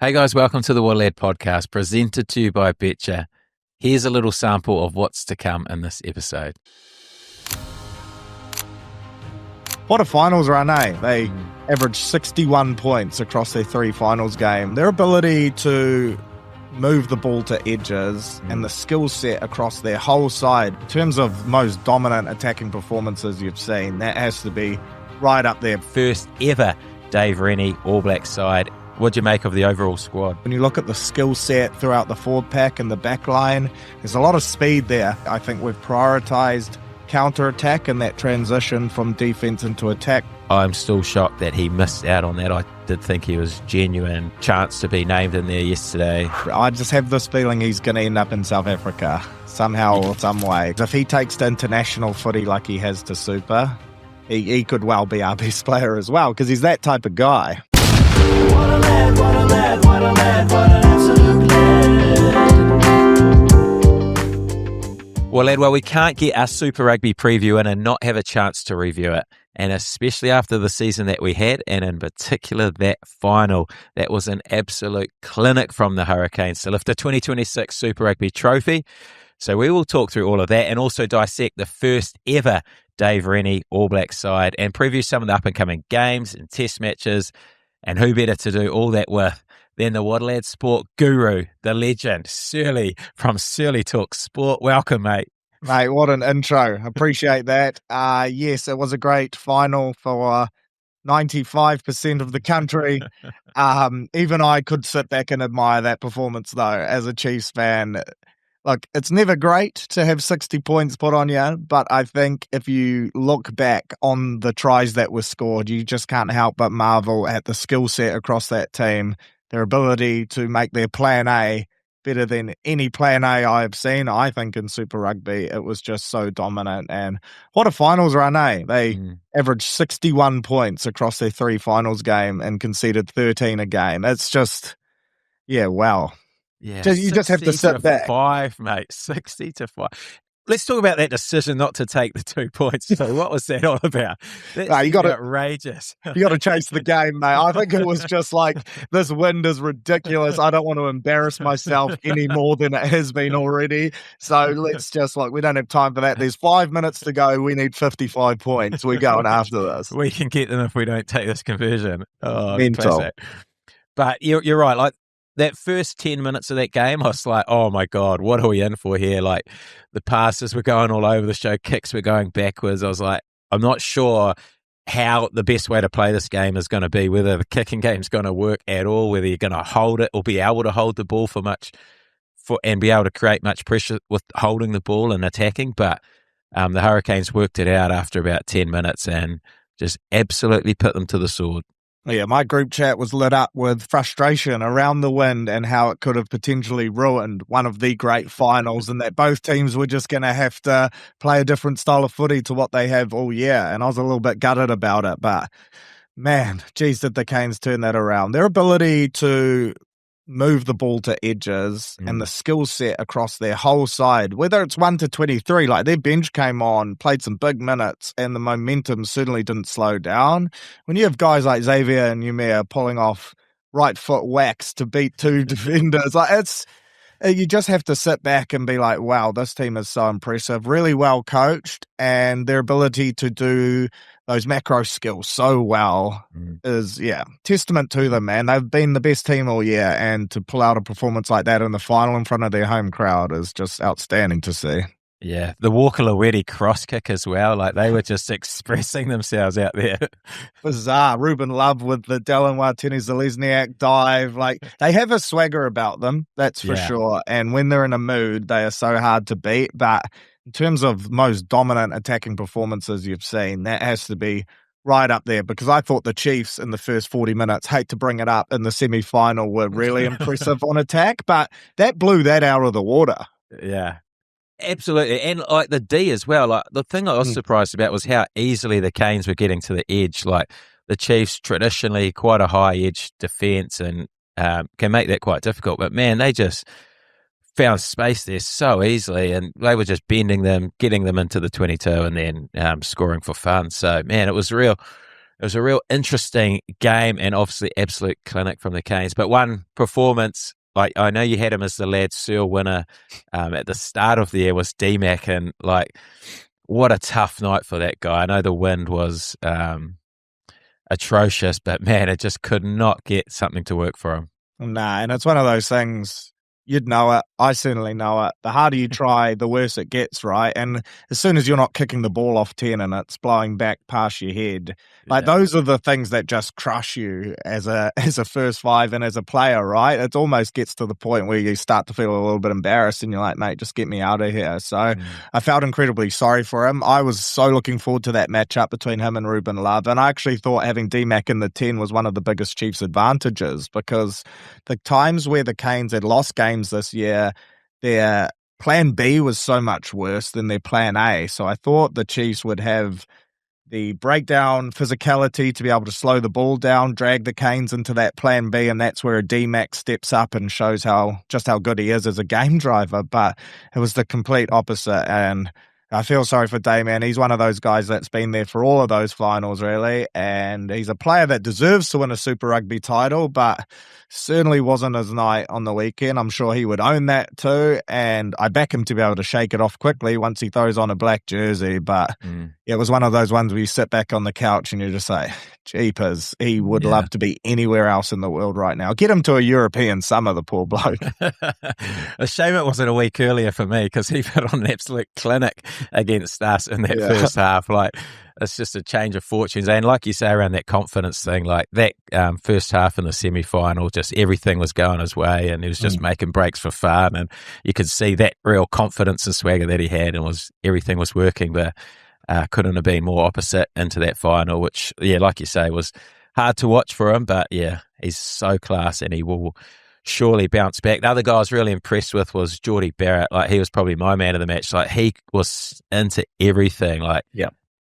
Hey guys, welcome to the Waterlad podcast presented to you by Betcha. Here's a little sample of what's to come in this episode. What a finals run, eh? They averaged 61 points across their three finals game. Their ability to move the ball to edges and the skill set across their whole side, in terms of most dominant attacking performances you've seen, that has to be right up there. First ever Dave Rennie All Black side. What'd you make of the overall squad? When you look at the skill set throughout the forward pack and the back line, there's a lot of speed there. I think we've prioritised counter-attack and that transition from defence into attack. I'm still shocked that he missed out on that. I did think he was genuine chance to be named in there yesterday. I just have this feeling he's going to end up in South Africa somehow or some way. If he takes to international footy like he has to Super, he could well be our best player as well, because he's that type of guy. What a lad, what a lad, what a lad, what an absolute lad. Well, lad, we can't get our Super Rugby preview in and not have a chance to review it. And especially after the season that we had, and in particular that final, that was an absolute clinic from the Hurricanes to lift the 2026 Super Rugby trophy. So we will talk through all of that and also dissect the first ever Dave Rennie All Black side and preview some of the up-and-coming games and test matches. And who better to do all that with than the Waterlad sport guru, the legend, Surly from Surly Talk Sport. Welcome, mate. Mate, what an intro. Appreciate that. Yes, it was a great final for 95% of the country. Even I could sit back and admire that performance, though, as a Chiefs fan. Look, it's never great to have 60 points put on you, but I think if you look back on the tries that were scored, you just can't help but marvel at the skill set across that team, their ability to make their plan A better than any plan A I've seen. I think in Super Rugby, it was just so dominant. And what a finals run, eh? They averaged 61 points across their three finals game and conceded 13 a game. It's just, yeah, wow. Yeah, You just have to sit back. 5, mate. 60 to 5. Let's talk about that decision not to take the 2 points. So what was that all about? That's you gotta, outrageous. You got to chase the game, mate. I think it was just like, this wind is ridiculous. I don't want to embarrass myself any more than it has been already. So let's just, we don't have time for that. There's 5 minutes to go. We need 55 points. We're going after this. We can get them if we don't take this conversion. Oh, mental. Classic. But you're right. Like, that first 10 minutes of that game, I was like, oh my God, what are we in for here? Like, the passes were going all over the show, kicks were going backwards. I was like, I'm not sure how the best way to play this game is going to be, whether the kicking game's going to work at all, whether you're going to hold it or be able to hold the ball and be able to create much pressure with holding the ball and attacking. But the Hurricanes worked it out after about 10 minutes and just absolutely put them to the sword. Yeah, my group chat was lit up with frustration around the wind and how it could have potentially ruined one of the great finals, and that both teams were just going to have to play a different style of footy to what they have all year. And I was a little bit gutted about it, but man, geez, did the Canes turn that around. Their ability to move the ball to edges and the skill set across their whole side, whether it's 1 to 23, like their bench came on, played some big minutes, and the momentum certainly didn't slow down. When you have guys like Xavier and Umea pulling off right foot whacks to beat two defenders, you just have to sit back and be like, wow, this team is so impressive, really well coached, and their ability to do those macro skills so well is, testament to them, man. They've been the best team all year, and to pull out a performance like that in the final in front of their home crowd is just outstanding to see. Yeah, the Walker Lawedi cross kick as well. Like, they were just expressing themselves out there. Bizarre. Ruben Love with the Dylan Watene-Zelezniak dive. Like, they have a swagger about them, that's for sure. And when they're in a mood, they are so hard to beat. But in terms of most dominant attacking performances you've seen, that has to be right up there, because I thought the Chiefs in the first 40 minutes, hate to bring it up, in the semi-final were really impressive on attack, but that blew that out of the water. Yeah. Absolutely. And like the D as well. Like, the thing I was surprised about was how easily the Canes were getting to the edge. Like, the Chiefs traditionally quite a high edge defense and can make that quite difficult. But man, they just found space there so easily, and they were just bending them, getting them into the 22 and then scoring for fun. So man, it was real it was a real interesting game and obviously absolute clinic from the Canes. But one performance, like I know you had him as the Lads Searle winner at the start of the year, was D-Mac, and like what a tough night for that guy. I know the wind was atrocious, but man, it just could not get something to work for him. Nah, and it's one of those things, you'd know it. I certainly know it. The harder you try, the worse it gets, right? And as soon as you're not kicking the ball off 10 and it's blowing back past your head, like those are the things that just crush you as a first five and as a player, right? It almost gets to the point where you start to feel a little bit embarrassed and you're like, mate, just get me out of here. So I felt incredibly sorry for him. I was so looking forward to that matchup between him and Ruben Love. And I actually thought having D-Mac in the 10 was one of the biggest Chiefs advantages, because the times where the Canes had lost games this year, their plan B was so much worse than their plan A. So I thought the Chiefs would have the breakdown physicality to be able to slow the ball down, drag the Canes into that plan B, and that's where a D-Mac steps up and shows just how good he is as a game driver. But it was the complete opposite, and I feel sorry for Damian. He's one of those guys that's been there for all of those finals, really, and he's a player that deserves to win a Super Rugby title, but certainly wasn't his night on the weekend. I'm sure he would own that too, and I back him to be able to shake it off quickly once he throws on a black jersey, but it was one of those ones where you sit back on the couch and you're just like, jeepers, he would love to be anywhere else in the world right now. Get him to a European summer, the poor bloke. A shame it wasn't a week earlier for me, because he put on an absolute clinic against us in that first half. Like, it's just a change of fortunes. And like you say, around that confidence thing, like that first half in the semi-final, just everything was going his way and he was just making breaks for fun. And you could see that real confidence and swagger that he had, and everything was working. But couldn't have been more opposite into that final, which, like you say, was hard to watch for him. But he's so class and he will surely bounce back. The other guy I was really impressed with was Geordie Barrett. Like, he was probably my man of the match. Like, he was into everything. Like,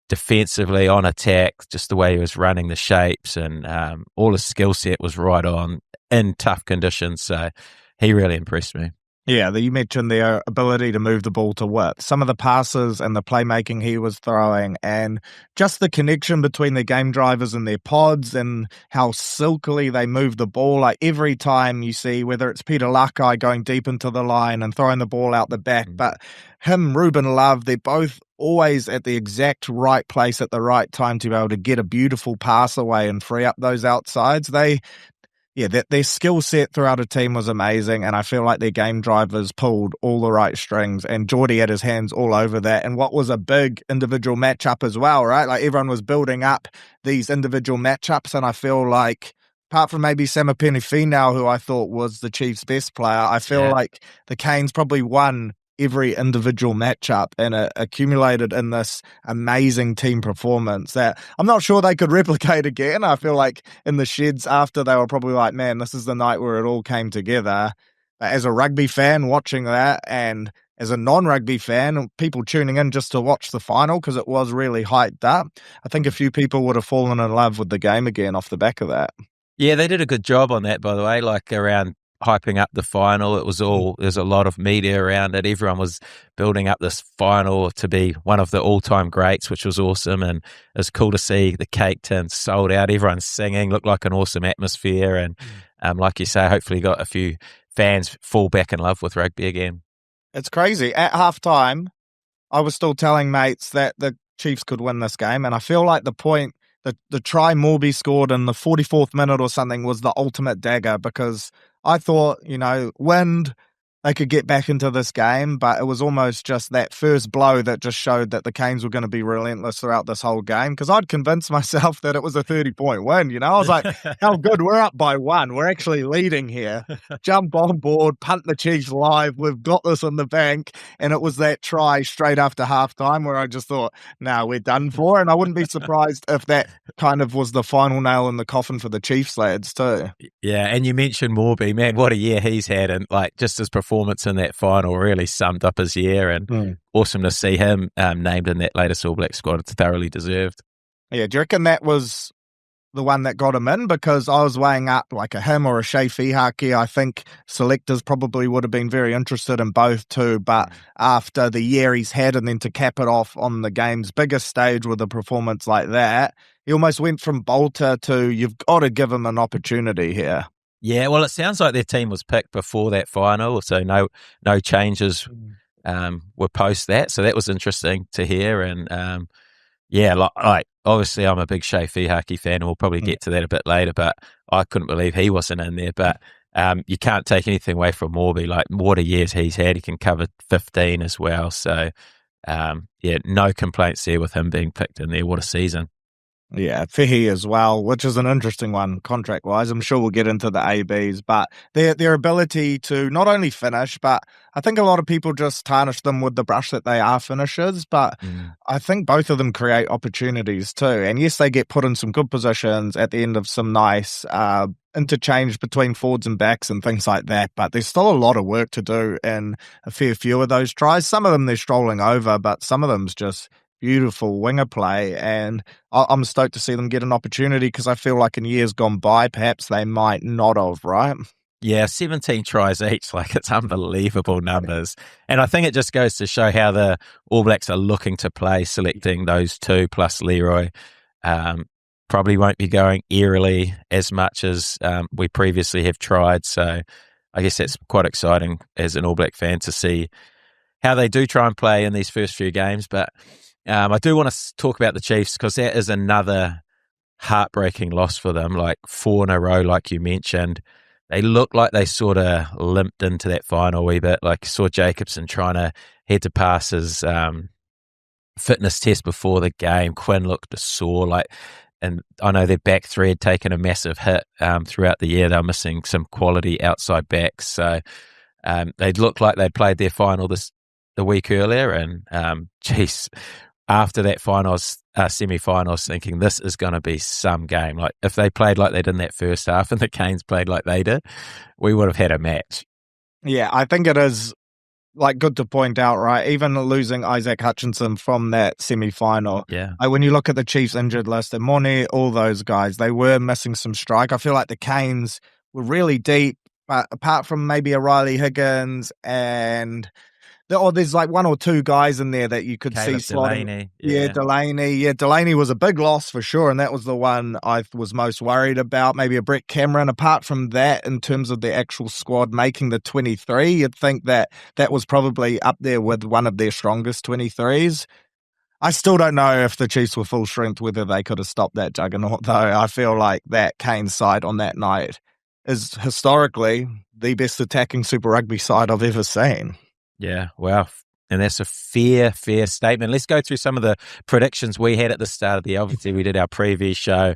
defensively, on attack, just the way he was running the shapes, and all his skill set was right on in tough conditions. So he really impressed me. Yeah, you mentioned their ability to move the ball to width. Some of the passes and the playmaking he was throwing, and just the connection between the game drivers and their pods, and how silkily they move the ball. Like, every time you see, whether it's Peter Lakai going deep into the line and throwing the ball out the back, but him, Ruben Love, they're both always at the exact right place at the right time to be able to get a beautiful pass away and free up those outsides. Their skill set throughout a team was amazing, and I feel like their game drivers pulled all the right strings, and Geordie had his hands all over that. And what was a big individual matchup as well, right? Like, everyone was building up these individual matchups, and I feel like, apart from maybe Samipeni Finau, who I thought was the Chiefs' best player, I feel like the Canes probably won every individual matchup and accumulated in this amazing team performance that I'm not sure they could replicate again. I feel like in the sheds after, they were probably like, man, this is the night where it all came together. As a rugby fan watching that, and as a non-rugby fan, people tuning in just to watch the final because it was really hyped up, I think a few people would have fallen in love with the game again off the back of that. Yeah, they did a good job on that, by the way, like around hyping up the final. It was there's a lot of media around it. Everyone was building up this final to be one of the all-time greats, which was awesome. And it was cool to see the cake tin sold out. Everyone's singing, looked like an awesome atmosphere. And like you say, hopefully got a few fans fall back in love with rugby again. It's crazy. At halftime, I was still telling mates that the Chiefs could win this game. And I feel like the try Morby scored in the 44th minute or something was the ultimate dagger, because I thought, wind, they could get back into this game, but it was almost just that first blow that just showed that the Canes were going to be relentless throughout this whole game, because I'd convinced myself that it was a 30-point win. I was like, how good, we're up by one. We're actually leading here. Jump on board, punt the Chiefs live. We've got this in the bank. And it was that try straight after halftime where I just thought, we're done for. And I wouldn't be surprised if that kind of was the final nail in the coffin for the Chiefs lads too. Yeah, and you mentioned Morby, man, what a year he's had, and like just his performance in that final really summed up his year, and awesome to see him named in that latest All Black squad. It's thoroughly deserved. Yeah, do you reckon that was the one that got him in, because I was weighing up like a him or a Shea Fihaki. I think selectors probably would have been very interested in both too, but after the year he's had, and then to cap it off on the game's biggest stage with a performance like that, he almost went from bolter to you've got to give him an opportunity here. Yeah, well, it sounds like their team was picked before that final, so no changes were post that. So that was interesting to hear. And yeah, like obviously I'm a big Shea Fihaki fan, and we'll probably get to that a bit later, but I couldn't believe he wasn't in there. But you can't take anything away from Morby. Like, what a years he's had. He can cover 15 as well. So, yeah, no complaints there with him being picked in there. What a season. Yeah, Fihi as well, which is an interesting one contract-wise. I'm sure we'll get into the ABs, but their ability to not only finish, but I think a lot of people just tarnish them with the brush that they are finishers, but I think both of them create opportunities too. And yes, they get put in some good positions at the end of some nice interchange between forwards and backs and things like that, but there's still a lot of work to do in a fair few of those tries. Some of them they're strolling over, but some of them's just beautiful winger play, and I'm stoked to see them get an opportunity, because I feel like in years gone by, perhaps they might not have, right? Yeah, 17 tries each, like it's unbelievable numbers. And I think it just goes to show how the All Blacks are looking to play, selecting those two plus Leroy. Probably won't be going eerily as much as we previously have tried. So I guess that's quite exciting as an All Black fan to see how they do try and play in these first few games. But I do want to talk about the Chiefs, because that is another heartbreaking loss for them, like 4 in a row, like you mentioned. They look like they sort of limped into that final a wee bit. Like, saw Jacobson trying to head to pass his fitness test before the game. Quinn looked sore, and I know their back three had taken a massive hit throughout the year. They were missing some quality outside backs. So they looked like they'd played their final the week earlier, and geez, after that semi-final, I was thinking this is going to be some game. Like, if they played like they did in that first half and the Canes played like they did, we would have had a match. Yeah, I think it is good to point out, right? Even losing Isaac Hutchinson from that semi-final. Yeah. When you look at the Chiefs injured list, and Mone, all those guys, they were missing some strike. I feel like the Canes were really deep, but apart from maybe a Riley Higgins and there's like one or two guys in there that you could Caleb see slotting. Delaney. Yeah, Delaney. Yeah, Delaney was a big loss for sure, and that was the one I was most worried about. Maybe a Brett Cameron. Apart from that, in terms of the actual squad making the 23, you'd think that was probably up there with one of their strongest 23s. I still don't know if the Chiefs were full strength, whether they could have stopped that juggernaut, though. I feel like that Canes side on that night is historically the best attacking Super Rugby side I've ever seen. Yeah, wow. And that's a fair statement. Let's go through some of the predictions we had at the start of the year. Obviously, we did our preview show.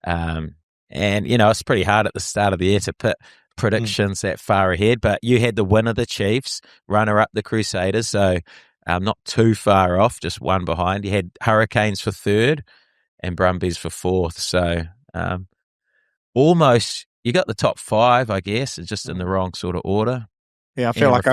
And, it's pretty hard at the start of the year to put predictions that far ahead. But you had the winner, the Chiefs, runner-up, the Crusaders. So not too far off, just one behind. You had Hurricanes for third and Brumbies for fourth. So almost you got the top five, I guess, just in the wrong sort of order. Yeah, I feel like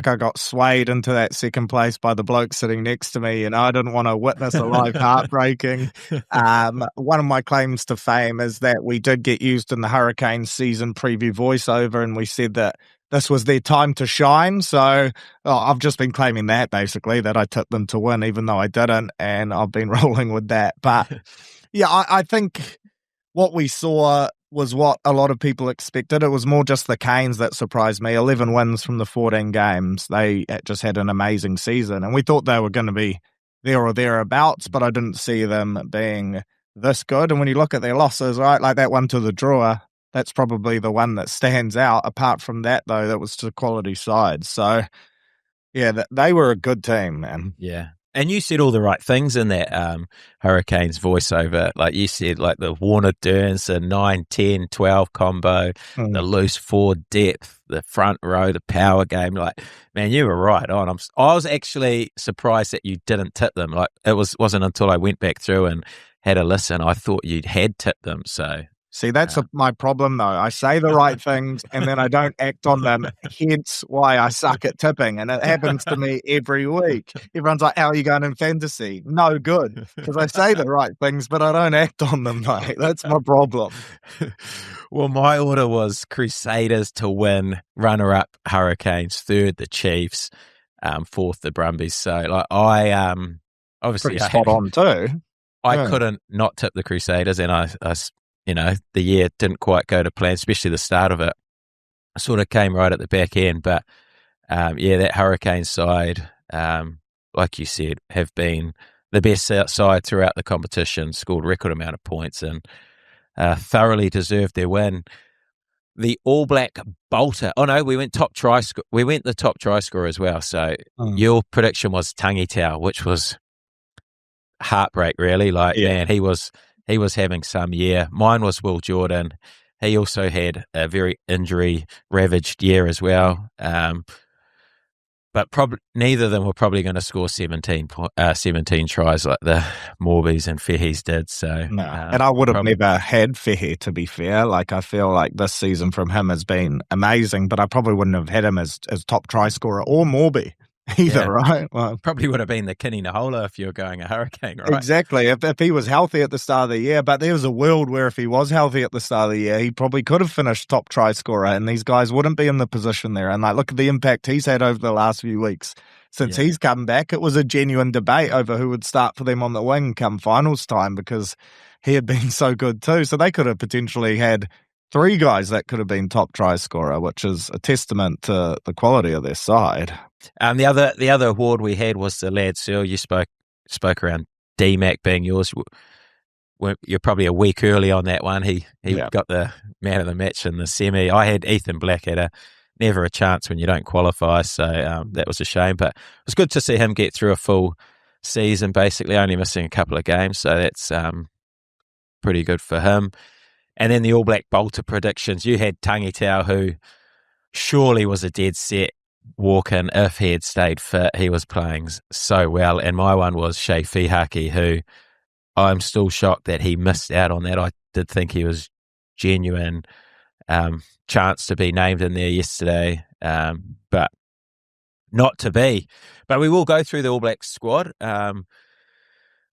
I got swayed into that second place by the bloke sitting next to me, and I didn't want to witness a live heartbreaking. One of my claims to fame is that we did get used in the Hurricanes season preview voiceover, and we said that this was their time to shine. So I've just been claiming that, basically, that I tipped them to win, even though I didn't, and I've been rolling with that. But yeah, I think what we saw was what a lot of people expected. It was more just the Canes that surprised me. 11 wins from the 14 games. They just had an amazing season, and we thought they were going to be there or thereabouts, but I didn't see them being this good. And when you look at their losses, right, like that one to the drawer, that's probably the one that stands out. Apart from that, though, that was to quality sides. So, yeah, they were a good team, man. Yeah. And you said all the right things in that Hurricanes voiceover. Like you said, like the Warner Durns, the 9, 10, 12 combo, the loose forward depth, the front row, the power game. Like, man, you were right on. I was actually surprised that you didn't tip them. Like, it wasn't until I went back through and had a listen, I thought you'd had tipped them. So See, that's my problem, though. I say the right things and then I don't act on them, hence why I suck at tipping. And it happens to me every week. Everyone's like, how are you going in fantasy? No good, because I say the right things, but I don't act on them, mate. That's my problem. Well, my order was Crusaders to win, runner-up Hurricanes, third the Chiefs, fourth the Brumbies. So, like, I obviously Pretty spot on too. I couldn't not tip the Crusaders, and I the year didn't quite go to plan, especially the start of it. I sort of came right at the back end, but that Hurricane side, like you said, have been the best side throughout the competition, scored record amount of points, and thoroughly deserved their win. The All Black bolter. Oh no, we went top try. We went the top try scorer as well. So your prediction was Tangitau, which was heartbreak, really. Like, man, he was having some year. Mine was Will Jordan. He also had a very injury-ravaged year as well. But probably neither of them were probably going to score 17 tries like the Morbies and Fehis did. So, no. And I would have never had Fehi, to be fair. Like, I feel like this season from him has been amazing, but I probably wouldn't have had him as top try scorer or Morby either, right? Well, probably would have been the Kini Nahola if you were going a Hurricane, right? Exactly. If he was healthy at the start of the year, but there was a world where if he was healthy at the start of the year, he probably could have finished top try scorer, and these guys wouldn't be in the position there. And like, look at the impact he's had over the last few weeks. Since he's come back, it was a genuine debate over who would start for them on the wing come finals time, because he had been so good too. So they could have potentially had 3 guys that could have been top try scorer, which is a testament to the quality of their side. The other award we had was the Lad Searle. You spoke around DMAC being yours. You're probably a week early on that one. He got the man of the match in the semi. I had Ethan Black at never a chance when you don't qualify, so that was a shame. But it was good to see him get through a full season, basically only missing a couple of games. So that's pretty good for him. And then the All Black bolter predictions. You had Tangitau, who surely was a dead set walk-in if he had stayed fit. He was playing so well. And my one was Shea Fihaki, who I'm still shocked that he missed out on that. I did think he was genuine chance to be named in there yesterday, but not to be. But we will go through the All Black squad.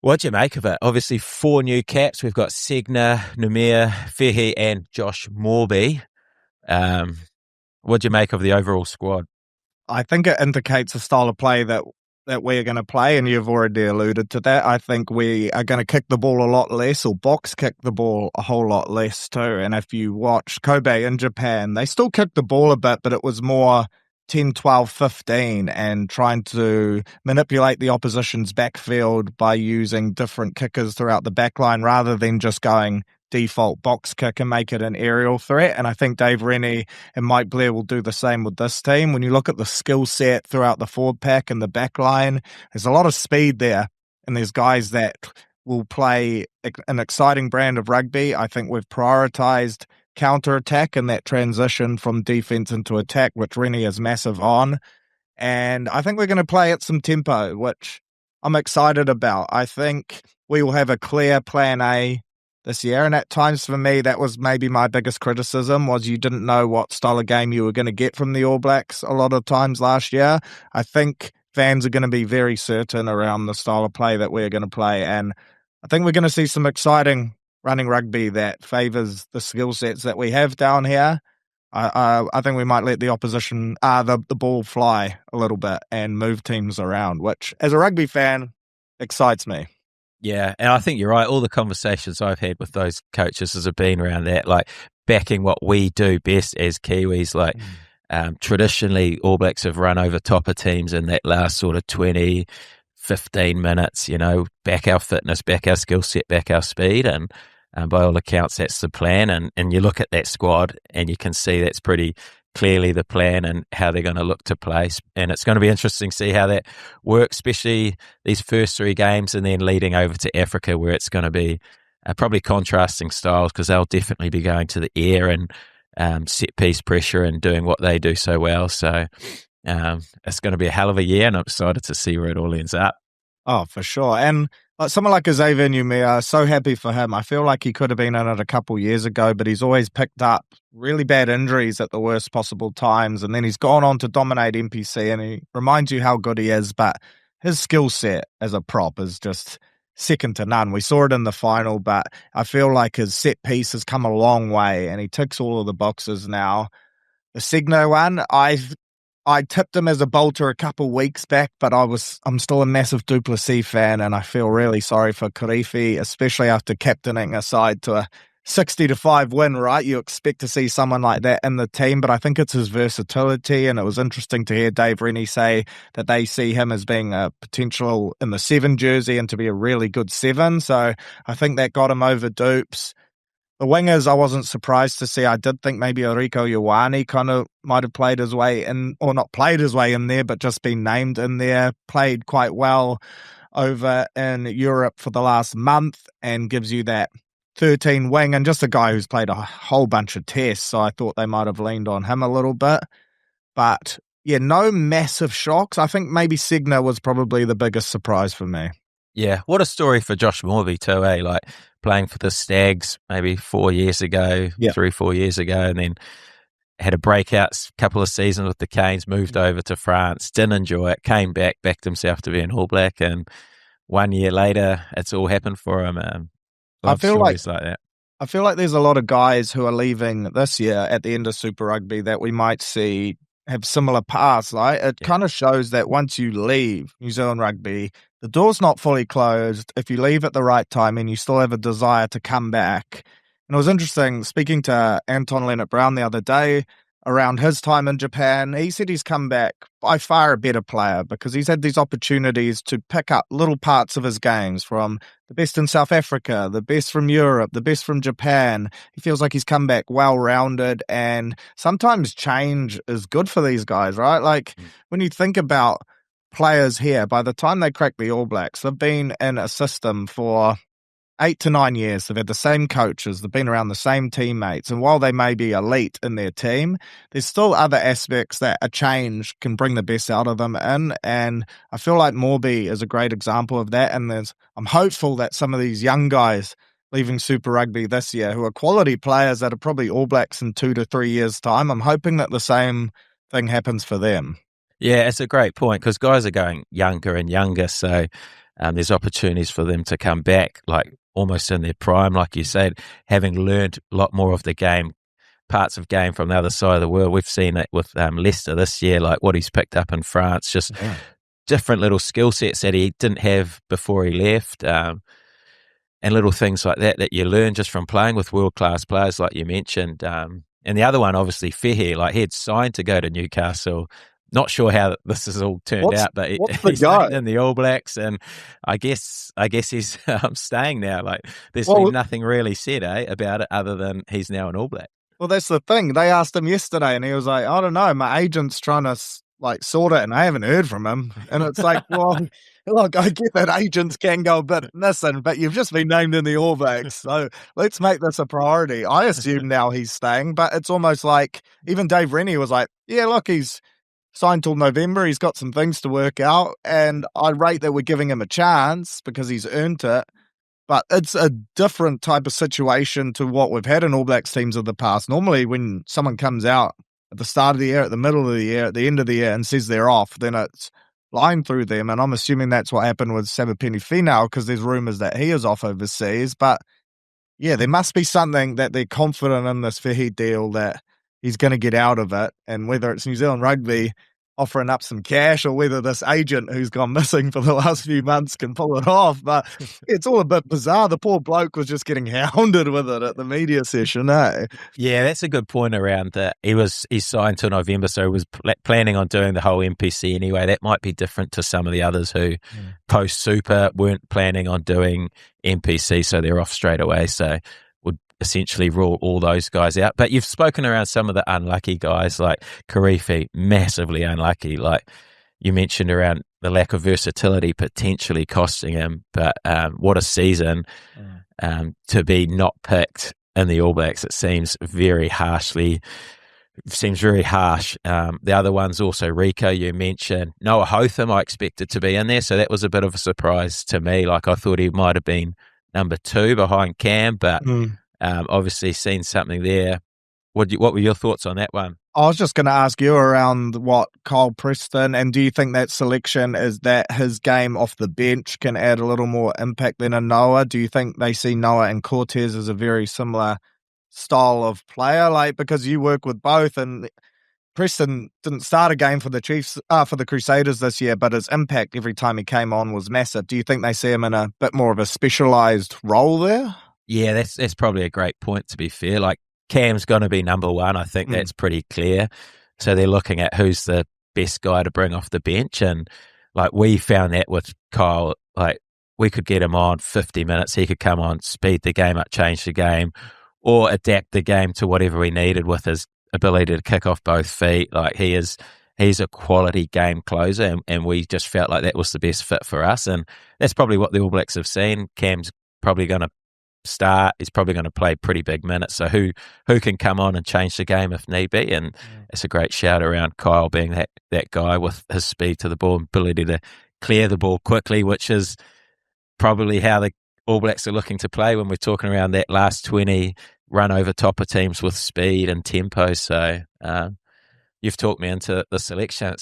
What'd you make of it? Obviously, 4 new caps. We've got Segner, Numia, Fehi, and Josh Morby. What'd you make of the overall squad? I think it indicates a style of play that we're going to play, and you've already alluded to that. I think we are going to kick the ball a lot less, or box kick the ball a whole lot less too. And if you watch Kobe in Japan, they still kicked the ball a bit, but it was more 10, 12, 15 and trying to manipulate the opposition's backfield by using different kickers throughout the back line rather than just going default box kick and make it an aerial threat. And I think Dave Rennie and Mike Blair will do the same with this team. When you look at the skill set throughout the forward pack and the back line, there's a lot of speed there, and there's guys that will play an exciting brand of rugby. I think we've prioritized counter-attack and that transition from defense into attack, which Rennie is massive on. And I think we're going to play at some tempo, which I'm excited about. I think we will have a clear plan A this year. And at times for me, that was maybe my biggest criticism, was you didn't know what style of game you were going to get from the All Blacks a lot of times last year. I think fans are going to be very certain around the style of play that we're going to play. And I think we're going to see some exciting running rugby that favours the skill sets that we have down here. I think we might let the opposition, the ball fly a little bit and move teams around, which as a rugby fan excites me. Yeah, and I think you're right. All the conversations I've had with those coaches have been around that, like backing what we do best as Kiwis. Like traditionally, All Blacks have run over top of teams in that last sort of 20, 15 minutes, back our fitness, back our skill set, back our speed. And by all accounts, that's the plan. And you look at that squad and you can see that's pretty clearly the plan and how they're going to look to play. And it's going to be interesting to see how that works, especially these first 3 games and then leading over to Africa, where it's going to be probably contrasting styles, because they'll definitely be going to the air and set piece pressure and doing what they do so well. So it's going to be a hell of a year, and I'm excited to see where it all ends up. Oh, for sure. And Someone like Xavier Numia, so happy for him. I feel like he could have been in it a couple years ago, but he's always picked up really bad injuries at the worst possible times. And then he's gone on to dominate NPC, and he reminds you how good he is. But his skill set as a prop is just second to none. We saw it in the final, but I feel like his set piece has come a long way, and he ticks all of the boxes now. The Signo one, I tipped him as a bolter a couple weeks back, but I'm still a massive Duplessis fan, and I feel really sorry for Karifi, especially after captaining a side to a 60-5 win, right? You expect to see someone like that in the team, but I think it's his versatility, and it was interesting to hear Dave Rennie say that they see him as being a potential in the 7 jersey and to be a really good 7, so I think that got him over Dupes. The wingers, I wasn't surprised to see. I did think maybe Rico Ioane kind of might have played his way in, or not played his way in there, but just been named in there. Played quite well over in Europe for the last month and gives you that 13 wing, and just a guy who's played a whole bunch of tests, so I thought they might have leaned on him a little bit. But yeah, no massive shocks. I think maybe Signa was probably the biggest surprise for me. Yeah, what a story for Josh Morby too, eh? Like playing for the Stags maybe 4 years ago, 3-4 years ago, and then had a breakout couple of seasons with the Canes, moved over to France, didn't enjoy it, came back, backed himself to be an All Black, and 1 year later, it's all happened for him. I feel like that. I feel like there's a lot of guys who are leaving this year at the end of Super Rugby that we might see have similar paths, right? It kind of shows that once you leave New Zealand Rugby, the door's not fully closed. If you leave at the right time and you still have a desire to come back. And it was interesting speaking to Anton Leonard-Brown the other day around his time in Japan. He said he's come back by far a better player because he's had these opportunities to pick up little parts of his games from the best in South Africa, the best from Europe, the best from Japan. He feels like he's come back well-rounded, and sometimes change is good for these guys, right? Like when you think about players here, by the time they crack the All Blacks, they've been in a system for 8 to 9 years. They've had the same coaches, they've been around the same teammates, and while they may be elite in their team, there's still other aspects that a change can bring the best out of them in, and I feel like Morby is a great example of that, and I'm hopeful that some of these young guys leaving Super Rugby this year, who are quality players that are probably All Blacks in 2 to 3 years' time, I'm hoping that the same thing happens for them. Yeah, it's a great point because guys are going younger and younger, so there's opportunities for them to come back, like almost in their prime, like you said, having learned a lot more of the game, parts of game from the other side of the world. We've seen it with Leicester this year, like what he's picked up in France, just different little skill sets that he didn't have before he left, and little things like that you learn just from playing with world-class players, like you mentioned. And the other one, obviously, Fehe, like he had signed to go to Newcastle. Not sure how this has all turned out, but he's named in the All Blacks, and I guess he's staying now. Like there's been nothing really said about it other than he's now an All Black. Well, that's the thing. They asked him yesterday, and he was like, "I don't know. My agent's trying to sort it, and I haven't heard from him." And it's like, well, look, I get that agents can go a bit missing, but you've just been named in the All Blacks, so let's make this a priority. I assume now he's staying, but it's almost like even Dave Rennie was like, "Yeah, look, he's signed till November. He's got some things to work out, and I rate that we're giving him a chance because he's earned it." But it's a different type of situation to what we've had in All Blacks teams of the past. Normally, when someone comes out at the start of the year, at the middle of the year, at the end of the year, and says they're off, then it's flying through them. And I'm assuming that's what happened with Sabapeni Finau because there's rumours that he is off overseas. But yeah, there must be something that they're confident in this Fehe deal that he's going to get out of it, and whether it's New Zealand Rugby offering up some cash or whether this agent who's gone missing for the last few months can pull it off. But it's all a bit bizarre. The poor bloke was just getting hounded with it at the media session, eh? Yeah, that's a good point around that. He's signed till November, so he was planning on doing the whole NPC anyway. That might be different to some of the others who post-Super weren't planning on doing NPC, so they're off straight away. So would essentially rule all those guys out. But you've spoken around some of the unlucky guys like Karifi, massively unlucky. Like you mentioned around the lack of versatility potentially costing him. But what a season to be not picked in the All Blacks. It seems very harshly seems very harsh. The other one's also Rico, you mentioned. Noah Hotham, I expected to be in there, so that was a bit of a surprise to me. Like, I thought he might have been number 2 behind Cam, but obviously seen something there. What were your thoughts on that one? I was just going to ask you around what Kyle Preston, and do you think that selection is that his game off the bench can add a little more impact than a Noah? Do you think they see Noah and Cortez as a very similar style of player? Like, because you work with both, and Preston didn't start a game for the Chiefs, for the Crusaders this year, but his impact every time he came on was massive. Do you think they see him in a bit more of a specialised role there? Yeah, that's probably a great point, to be fair. Like, Cam's going to be number 1. I think that's pretty clear. So they're looking at who's the best guy to bring off the bench. And, like, we found that with Kyle, like, we could get him on 50 minutes. He could come on, speed the game up, change the game, or adapt the game to whatever we needed with his ability to kick off both feet. Like, he's a quality game closer, and we just felt like that was the best fit for us. And that's probably what the All Blacks have seen. Cam's probably going to start. He's probably going to play pretty big minutes. So who can come on and change the game if need be? And it's a great shout around Kyle being that guy with his speed to the ball and ability to clear the ball quickly, which is probably how the All Blacks are looking to play when we're talking around that last 20, run over top of teams with speed and tempo. So you've talked me into the selection.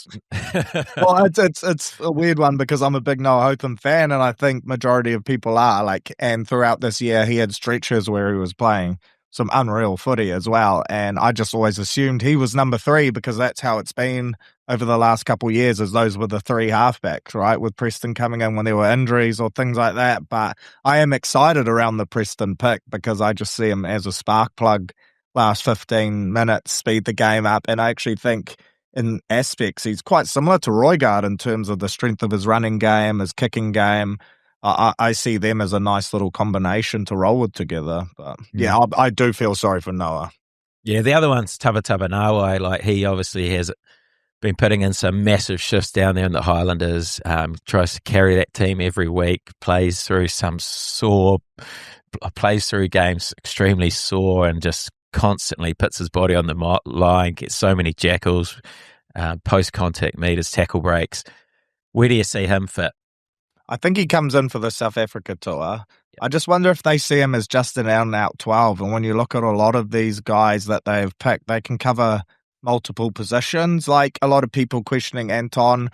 Well, it's a weird one because I'm a big Noah Hotham fan, and I think majority of people are. Like, and throughout this year, he had stretches where he was playing some unreal footy as well, and I just always assumed he was number 3 because that's how it's been over the last couple of years, as those were the 3 halfbacks, right? With Preston coming in when there were injuries or things like that. But I am excited around the Preston pick because I just see him as a spark plug. Last 15 minutes, speed the game up, and I actually think in aspects he's quite similar to Roygaard in terms of the strength of his running game, his kicking game. I see them as a nice little combination to roll with together. But yeah, I do feel sorry for Noah. Yeah, the other one's Tavatava Nawai. Like, he obviously has been putting in some massive shifts down there in the Highlanders, tries to carry that team every week, plays through games extremely sore, and just constantly puts his body on the line, gets so many jackals, post-contact meters, tackle breaks. Where do you see him fit? I think he comes in for the South Africa tour. I just wonder if they see him as just an out-and-out 12. And when you look at a lot of these guys that they've picked, they can cover multiple positions. Like, a lot of people questioning Anton.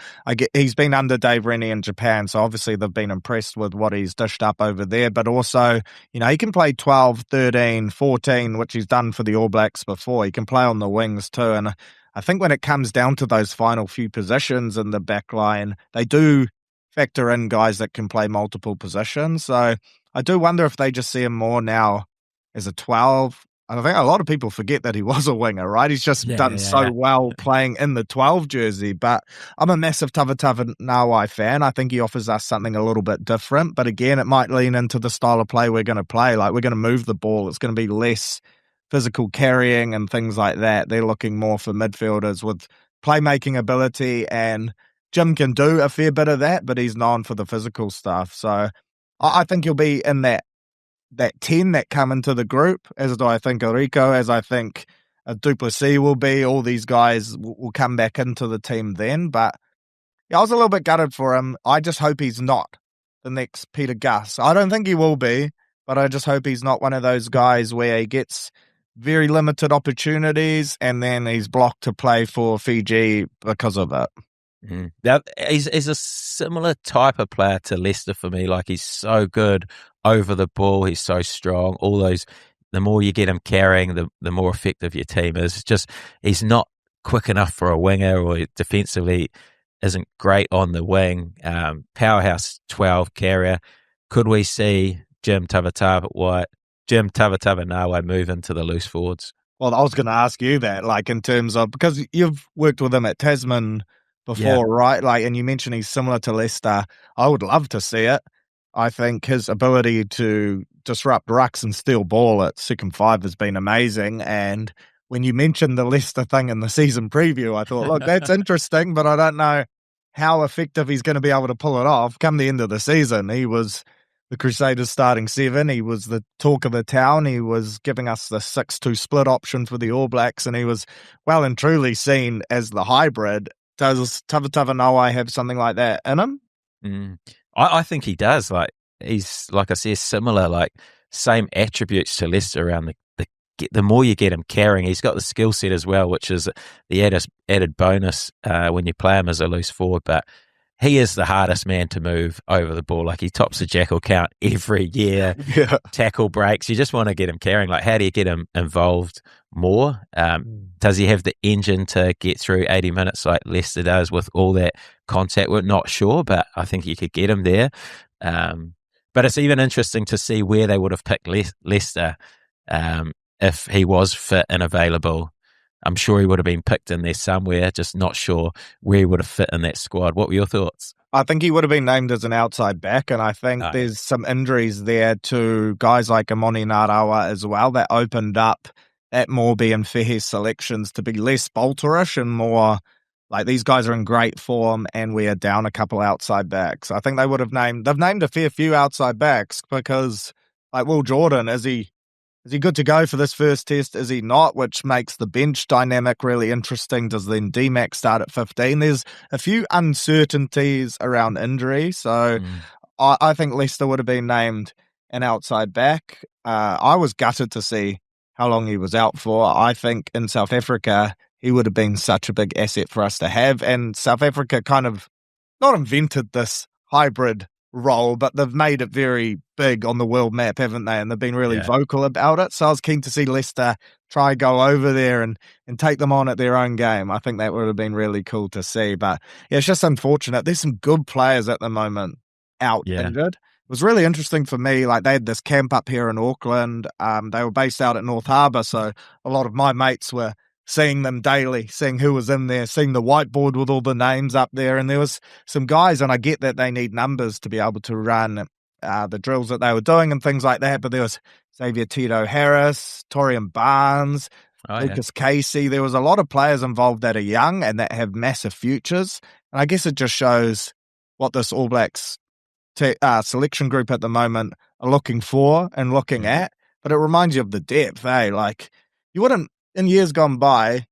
He's been under Dave Rennie in Japan, so obviously they've been impressed with what he's dished up over there. But also, he can play 12, 13, 14, which he's done for the All Blacks before. He can play on the wings too. And I think when it comes down to those final few positions in the back line, they do factor in guys that can play multiple positions. So I do wonder if they just see him more now as a 12. I think a lot of people forget that he was a winger, right? He's just done so well playing in the 12 jersey. But I'm a massive Tavatava Nawai fan. I think he offers us something a little bit different. But again, it might lean into the style of play we're going to play. Like, we're going to move the ball. It's going to be less physical carrying and things like that. They're looking more for midfielders with playmaking ability, and Jim can do a fair bit of that, but he's known for the physical stuff. So I think he'll be in that 10 that come into the group, as do I think Rico, as I think Duplessis will be. All these guys will come back into the team then. But yeah, I was a little bit gutted for him. I just hope he's not the next Peter Gus. I don't think he will be, but I just hope he's not one of those guys where he gets very limited opportunities and then he's blocked to play for Fiji because of it. Now, he's a similar type of player to Leicester for me. Like, he's so good over the ball. He's so strong. All those, the more you get him carrying, the more effective your team is. It's just, he's not quick enough for a winger, or defensively isn't great on the wing. Powerhouse 12 carrier. Could we see Jim Tavatava Nawai move into the loose forwards? Well, I was going to ask you that, like, in terms of, because you've worked with him at Tasman before, right? Like, and you mentioned he's similar to Leicester. I would love to see it. I think his ability to disrupt rucks and steal ball at second 5 has been amazing. And when you mentioned the Leicester thing in the season preview, I thought, look, that's interesting, but I don't know how effective he's going to be able to pull it off. Come the end of the season, he was the Crusaders starting 7. He was the talk of the town. He was giving us the 6-2 split option for the All Blacks, and he was well and truly seen as the hybrid. Does Tavatavanawai Nawai have something like that in him? I think he does. Like, he's, like I said, similar, like same attributes to Leicester around the more you get him carrying. He's got the skill set as well, which is the added bonus when you play him as a loose forward. But he is the hardest man to move over the ball. Like, he tops the jackal count every year. Yeah. Tackle breaks. You just want to get him carrying. Like, how do you get him involved more? Does he have the engine to get through 80 minutes like Leicester does with all that contact? We're not sure, but I think you could get him there. But it's even interesting to see where they would have picked Leicester if he was fit and available. I'm sure he would have been picked in there somewhere, just not sure where he would have fit in that squad. What were your thoughts? I think he would have been named as an outside back, and I think there's some injuries there to guys like Amoni Narawa as well that opened up at Morby and Fehe's selections to be less bolterish and more like these guys are in great form and we are down a couple outside backs. I think they've named a fair few outside backs because, like, Will Jordan, is he good to go for this first test? Is he not? Which makes the bench dynamic really interesting. Does then D-Mac start at 15? There's a few uncertainties around injury. So I think Leicester would have been named an outside back. I was gutted to see how long he was out for. I think in South Africa, he would have been such a big asset for us to have. And South Africa kind of not invented this hybrid role, but they've made it very big on the world map, haven't they? And they've been really vocal about it. So I was keen to see Leicester try go over there and take them on at their own game. I think that would have been really cool to see. But yeah, it's just unfortunate. There's some good players at the moment out injured. It was really interesting for me. Like, they had this camp up here in Auckland. They were based out at North Harbour, so a lot of my mates were seeing them daily, seeing who was in there, seeing the whiteboard with all the names up there. And there was some guys, and I get that they need numbers to be able to run the drills that they were doing and things like that. But there was Xavier Tito Harris, Torian Barnes, Lucas Casey. There was a lot of players involved that are young and that have massive futures. And I guess it just shows what this All Blacks selection group at the moment are looking for and looking at. But it reminds you of the depth, eh? Like, you wouldn't, in years gone by,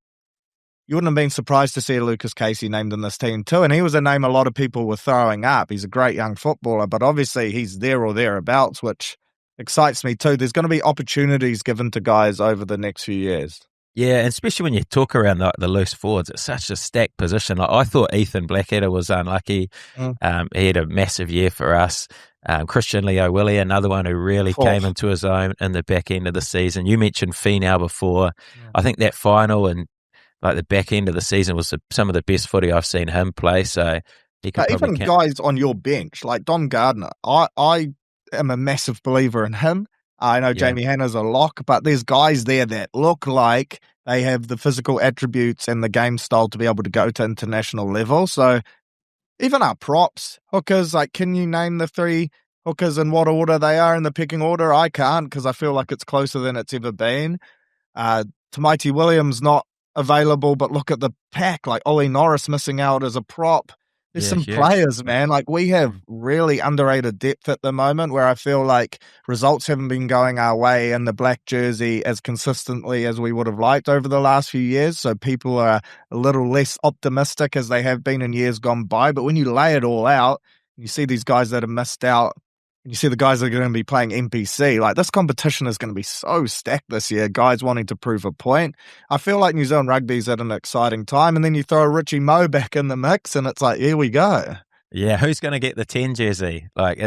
you wouldn't have been surprised to see a Lucas Casey named in this team too. And he was a name a lot of people were throwing up. He's a great young footballer, but obviously he's there or thereabouts, which excites me too. There's going to be opportunities given to guys over the next few years. Yeah, and especially when you talk around the loose forwards, it's such a stacked position. Like, I thought Ethan Blackadder was unlucky. He had a massive year for us. Christian Leo Willie, another one who really came into his own in the back end of the season. You mentioned Finau before. I think that final and like the back end of the season was some of the best footy I've seen him play. So he could even guys on your bench like Don Gardner, I am a massive believer in him. I know Jamie Hanna's a lock, but there's guys there that look like they have the physical attributes and the game style to be able to go to international level. So even our props, hookers, like, can you name the 3 hookers in what order they are in the pecking order? I can't, because I feel like it's closer than it's ever been. Tamaiti Williams not available, but look at the pack, like Ollie Norris missing out as a prop. There's some players, man. Like, we have really underrated depth at the moment where I feel like results haven't been going our way in the black jersey as consistently as we would have liked over the last few years. So people are a little less optimistic as they have been in years gone by. But when you lay it all out, you see these guys that have missed out, and you see the guys that are going to be playing NPC, like, this competition is going to be so stacked this year, guys wanting to prove a point. I feel like New Zealand rugby's at an exciting time, and then you throw Richie Moe back in the mix, and it's like, here we go. Yeah, who's going to get the 10 jersey? Like,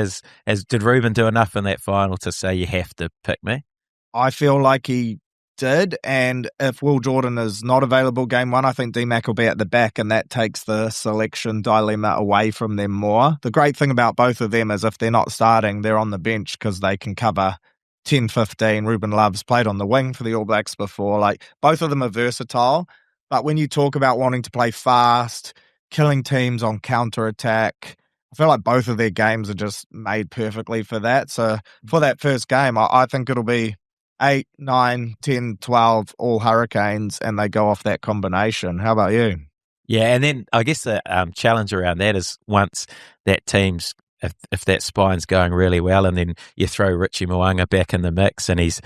did Ruben do enough in that final to say you have to pick me? I feel like he did, and if Will Jordan is not available game 1, I think D-Mac will be at the back, and that takes the selection dilemma away from them more. The great thing about both of them is if they're not starting, they're on the bench because they can cover 10, 15. Ruben Love's played on the wing for the All Blacks before. Like, both of them are versatile, but when you talk about wanting to play fast, killing teams on counter-attack, I feel like both of their games are just made perfectly for that. So for that first game, I think it'll be 8, 9, 10, 12, all Hurricanes, and they go off that combination. How about you? Yeah, and then I guess the challenge around that is once that team's if that spine's going really well, and then you throw Richie Mo'unga back in the mix, and he's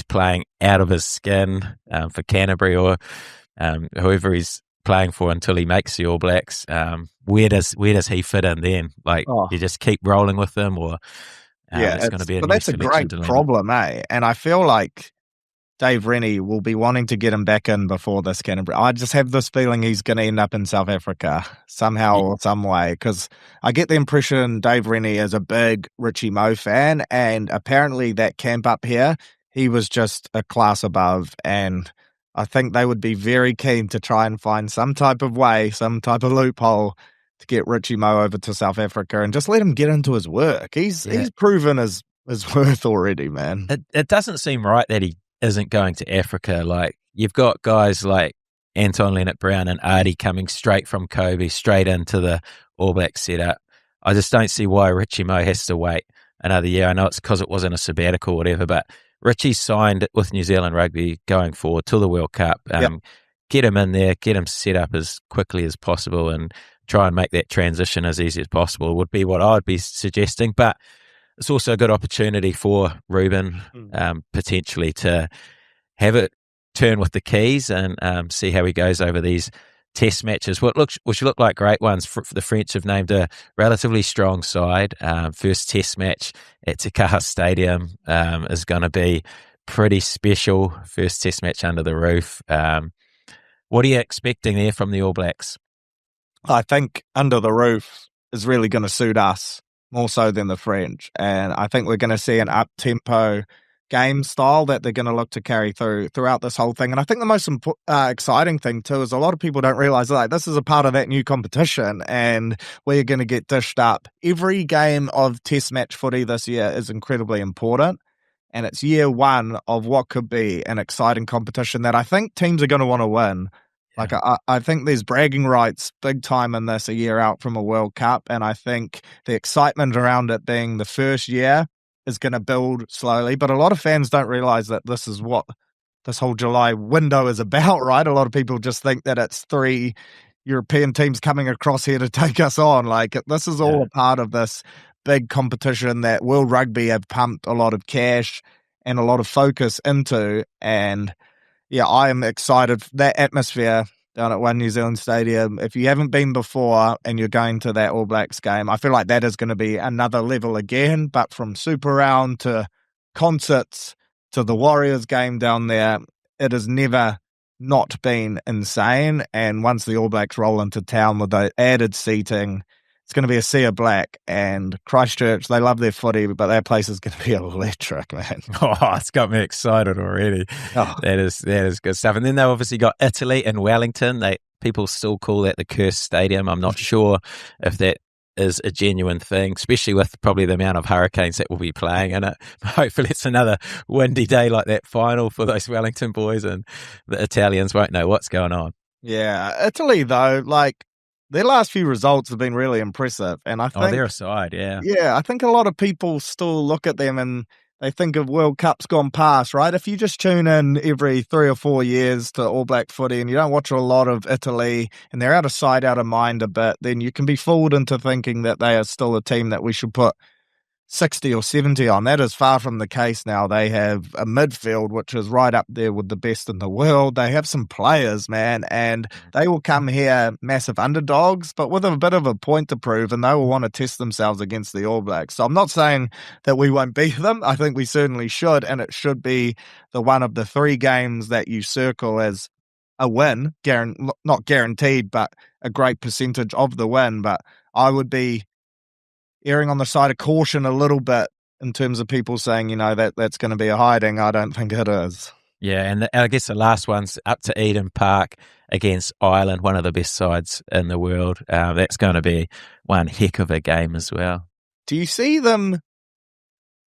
playing out of his skin for Canterbury or whoever he's playing for until he makes the All Blacks. Where does he fit in then? Like, Oh, you just keep rolling with them, or yeah, it's going to be a but new that's a selection great dilemma. problem, eh? And I feel like Dave Rennie will be wanting to get him back in before this Canterbury. I just have this feeling he's going to end up in South Africa somehow Ye- or some way, because I get the impression Dave Rennie is a big Richie Mo fan, and apparently that camp up here, he was just a class above, and I think they would be very keen to try and find some type of way, some type of loophole to get Richie Mo over to South Africa and just let him get into his work. He's Yeah, proven his worth already, man. it doesn't seem right that he isn't going to Africa. Like, you've got guys like Anton Leonard-Brown and Artie coming straight from Kobe, straight into the All Black setup. I just don't see why Richie Mo has to wait another year. I know it's because it wasn't a sabbatical or whatever, but Richie signed with New Zealand Rugby going forward till the World Cup. Yep. Get him in there, get him set up as quickly as possible, and try and make that transition as easy as possible would be what I'd be suggesting. But it's also a good opportunity for Ruben potentially to have it turn with the keys and see how he goes over these test matches, which look like great ones. The French have named a relatively strong side. First test match at Takaha Stadium is going to be pretty special. First test match under the roof. What are you expecting there from the All Blacks? I think under the roof is really going to suit us more so than the French. And I think we're going to see an up-tempo game style that they're going to look to carry throughout this whole thing. And I think the most exciting thing too is a lot of people don't realize like this is a part of that new competition and we're going to get dished up. Every game of test match footy this year is incredibly important. And it's year one of what could be an exciting competition that I think teams are going to want to win. Like, I think there's bragging rights big time in this a year out from a World Cup, and I think the excitement around it being the first year is going to build slowly, but a lot of fans don't realize that this is what this whole July window is about, right? A lot of people just think that it's 3 European teams coming across here to take us on. Like, this is all a part of this big competition that World Rugby have pumped a lot of cash and a lot of focus into, and yeah, I am excited. That atmosphere down at One New Zealand Stadium, if you haven't been before and you're going to that All Blacks game, I feel like that is going to be another level again. But from Super Round to concerts to the Warriors game down there, it has never not been insane. And once the All Blacks roll into town with the added seating, it's going to be a sea of black. And Christchurch, they love their footy, but that place is going to be electric, man. Oh, it's got me excited already. Oh. That is good stuff. And then they obviously got Italy in Wellington. People still call that the cursed stadium. I'm not sure if that is a genuine thing, especially with probably the amount of hurricanes that will be playing in it. Hopefully it's another windy day like that final for those Wellington boys, and the Italians won't know what's going on. Yeah, Italy though, like their last few results have been really impressive, and I think they're a side, yeah. Yeah, I think a lot of people still look at them and they think of World Cups gone past, right? If you just tune in every 3 or 4 years to All Black footy and you don't watch a lot of Italy and they're out of sight, out of mind a bit, then you can be fooled into thinking that they are still a team that we should put 60 or 70 on. That is far from the case now. They have a midfield which is right up there with the best in the world. They have some players, man, and they will come here massive underdogs, but with a bit of a point to prove, and they will want to test themselves against the All Blacks. So I'm not saying that we won't beat them. I think we certainly should, and it should be the one of the 3 games that you circle as a win, not guaranteed, but a great percentage of the win. But I would be erring on the side of caution a little bit in terms of people saying, that's going to be a hiding. I don't think it is. Yeah, and I guess the last one's up to Eden Park against Ireland, one of the best sides in the world. That's going to be one heck of a game as well. Do you see them?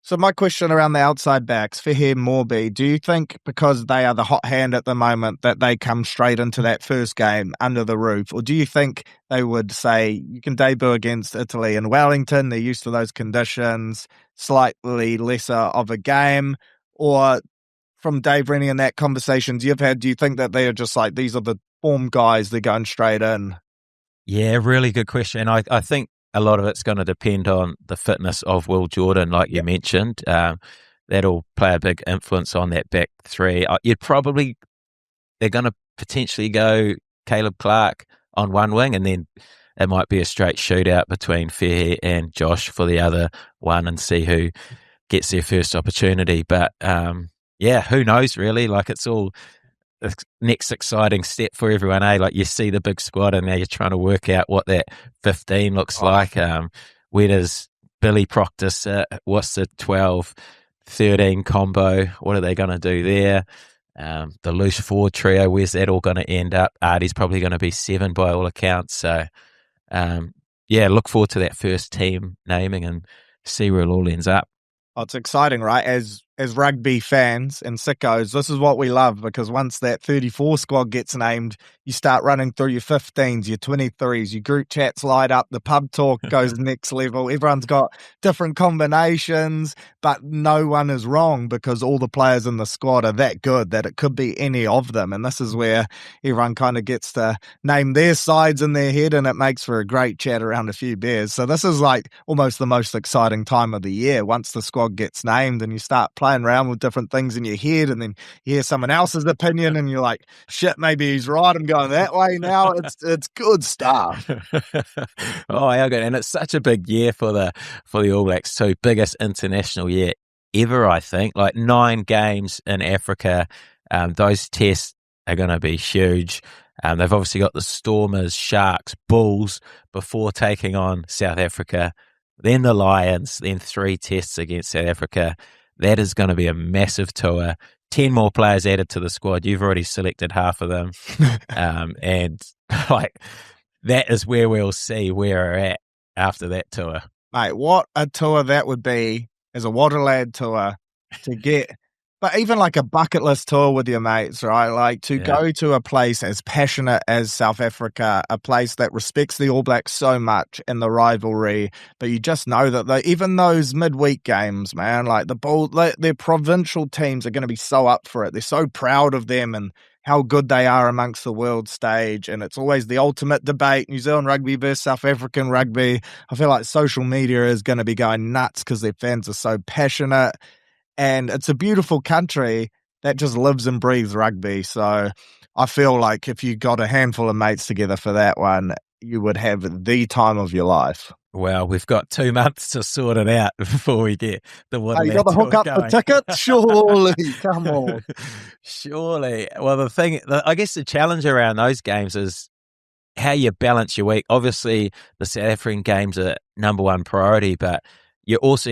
So my question around the outside backs, Fahir Morby, do you think because they are the hot hand at the moment that they come straight into that first game under the roof? Or do you think they would say you can debut against Italy and Wellington, they're used to those conditions, slightly lesser of a game? Or from Dave Rennie and that conversations you've had, do you think that they are just like, these are the form guys, they're going straight in? Yeah, really good question. I think a lot of it's going to depend on the fitness of Will Jordan, like you mentioned. That'll play a big influence on that back three. They're going to potentially go Caleb Clark on one wing, and then it might be a straight shootout between Fairhair and Josh for the other one, and see who gets their first opportunity. But who knows really? Like, it's all the next exciting step for everyone, eh? Like, you see the big squad and now you're trying to work out what that 15 looks like. Where does Billy Proctor sit? What's the 12-13 combo? What are they going to do there? The loose forward trio, where's that all going to end up? Artie's probably going to be 7 by all accounts. So, look forward to that first team naming and see where it all ends up. Oh, it's exciting, right? As rugby fans and sickos, this is what we love, because once that 34 squad gets named, you start running through your 15s, your 23s, your group chats light up, the pub talk goes next level. Everyone's got different combinations, but no one is wrong because all the players in the squad are that good that it could be any of them. And this is where everyone kind of gets to name their sides in their head, and it makes for a great chat around a few beers. So this is like almost the most exciting time of the year once the squad gets named and you start playing around with different things in your head, and then you hear someone else's opinion and you're like, shit, maybe he's right, I'm going that way now. It's good stuff. Oh, yeah, good. And it's such a big year for the All Blacks too. Biggest international year ever, I think. Like 9 games in Africa. Those tests are going to be huge. They've obviously got the Stormers, Sharks, Bulls before taking on South Africa, then the Lions, then 3 tests against South Africa. That is going to be a massive tour. 10 more players added to the squad. You've already selected half of them. And like, that is where we'll see where we're at after that tour. Mate, what a tour that would be as a Waterlad tour to get. But even like a bucket list tour with your mates, right? Like to go to a place as passionate as South Africa, a place that respects the All Blacks so much and the rivalry, but you just know that even those midweek games, man, like their provincial teams are going to be so up for it. They're so proud of them and how good they are amongst the world stage. And it's always the ultimate debate, New Zealand rugby versus South African rugby. I feel like social media is going to be going nuts because their fans are so passionate. And it's a beautiful country that just lives and breathes rugby. So I feel like if you got a handful of mates together for that one, you would have the time of your life. Well, we've got 2 months to sort it out before we get the Waterlad. You got to hook up the tickets? Surely. Come on. Surely. Well, I guess the challenge around those games is how you balance your week. Obviously, the South African games are number one priority, but you also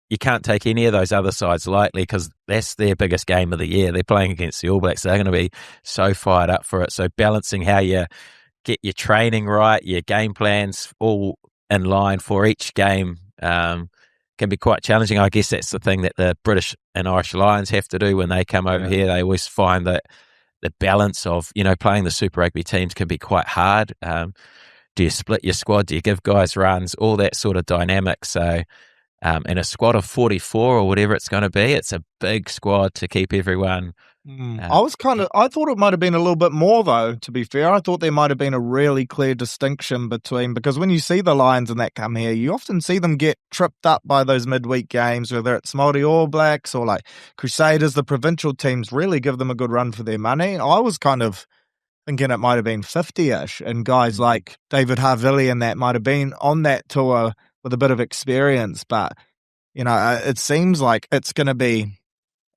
you can't take any of those other sides lightly because that's their biggest game of the year. They're playing against the All Blacks. They're going to be so fired up for it. So balancing how you get your training right, your game plans all in line for each game can be quite challenging. I guess that's the thing that the British and Irish Lions have to do when they come over here. They always find that the balance of, playing the Super Rugby teams can be quite hard. Do you split your squad? Do you give guys runs? All that sort of dynamic. So in a squad of 44 or whatever it's going to be, it's a big squad to keep everyone. I thought it might have been a little bit more, though, to be fair. I thought there might have been a really clear distinction because when you see the Lions and that come here, you often see them get tripped up by those midweek games, whether it's Māori All Blacks or like Crusaders. The provincial teams really give them a good run for their money. I was kind of thinking it might have been 50-ish, and guys like David Havili and that might have been on that tour with a bit of experience, but it seems like it's going to be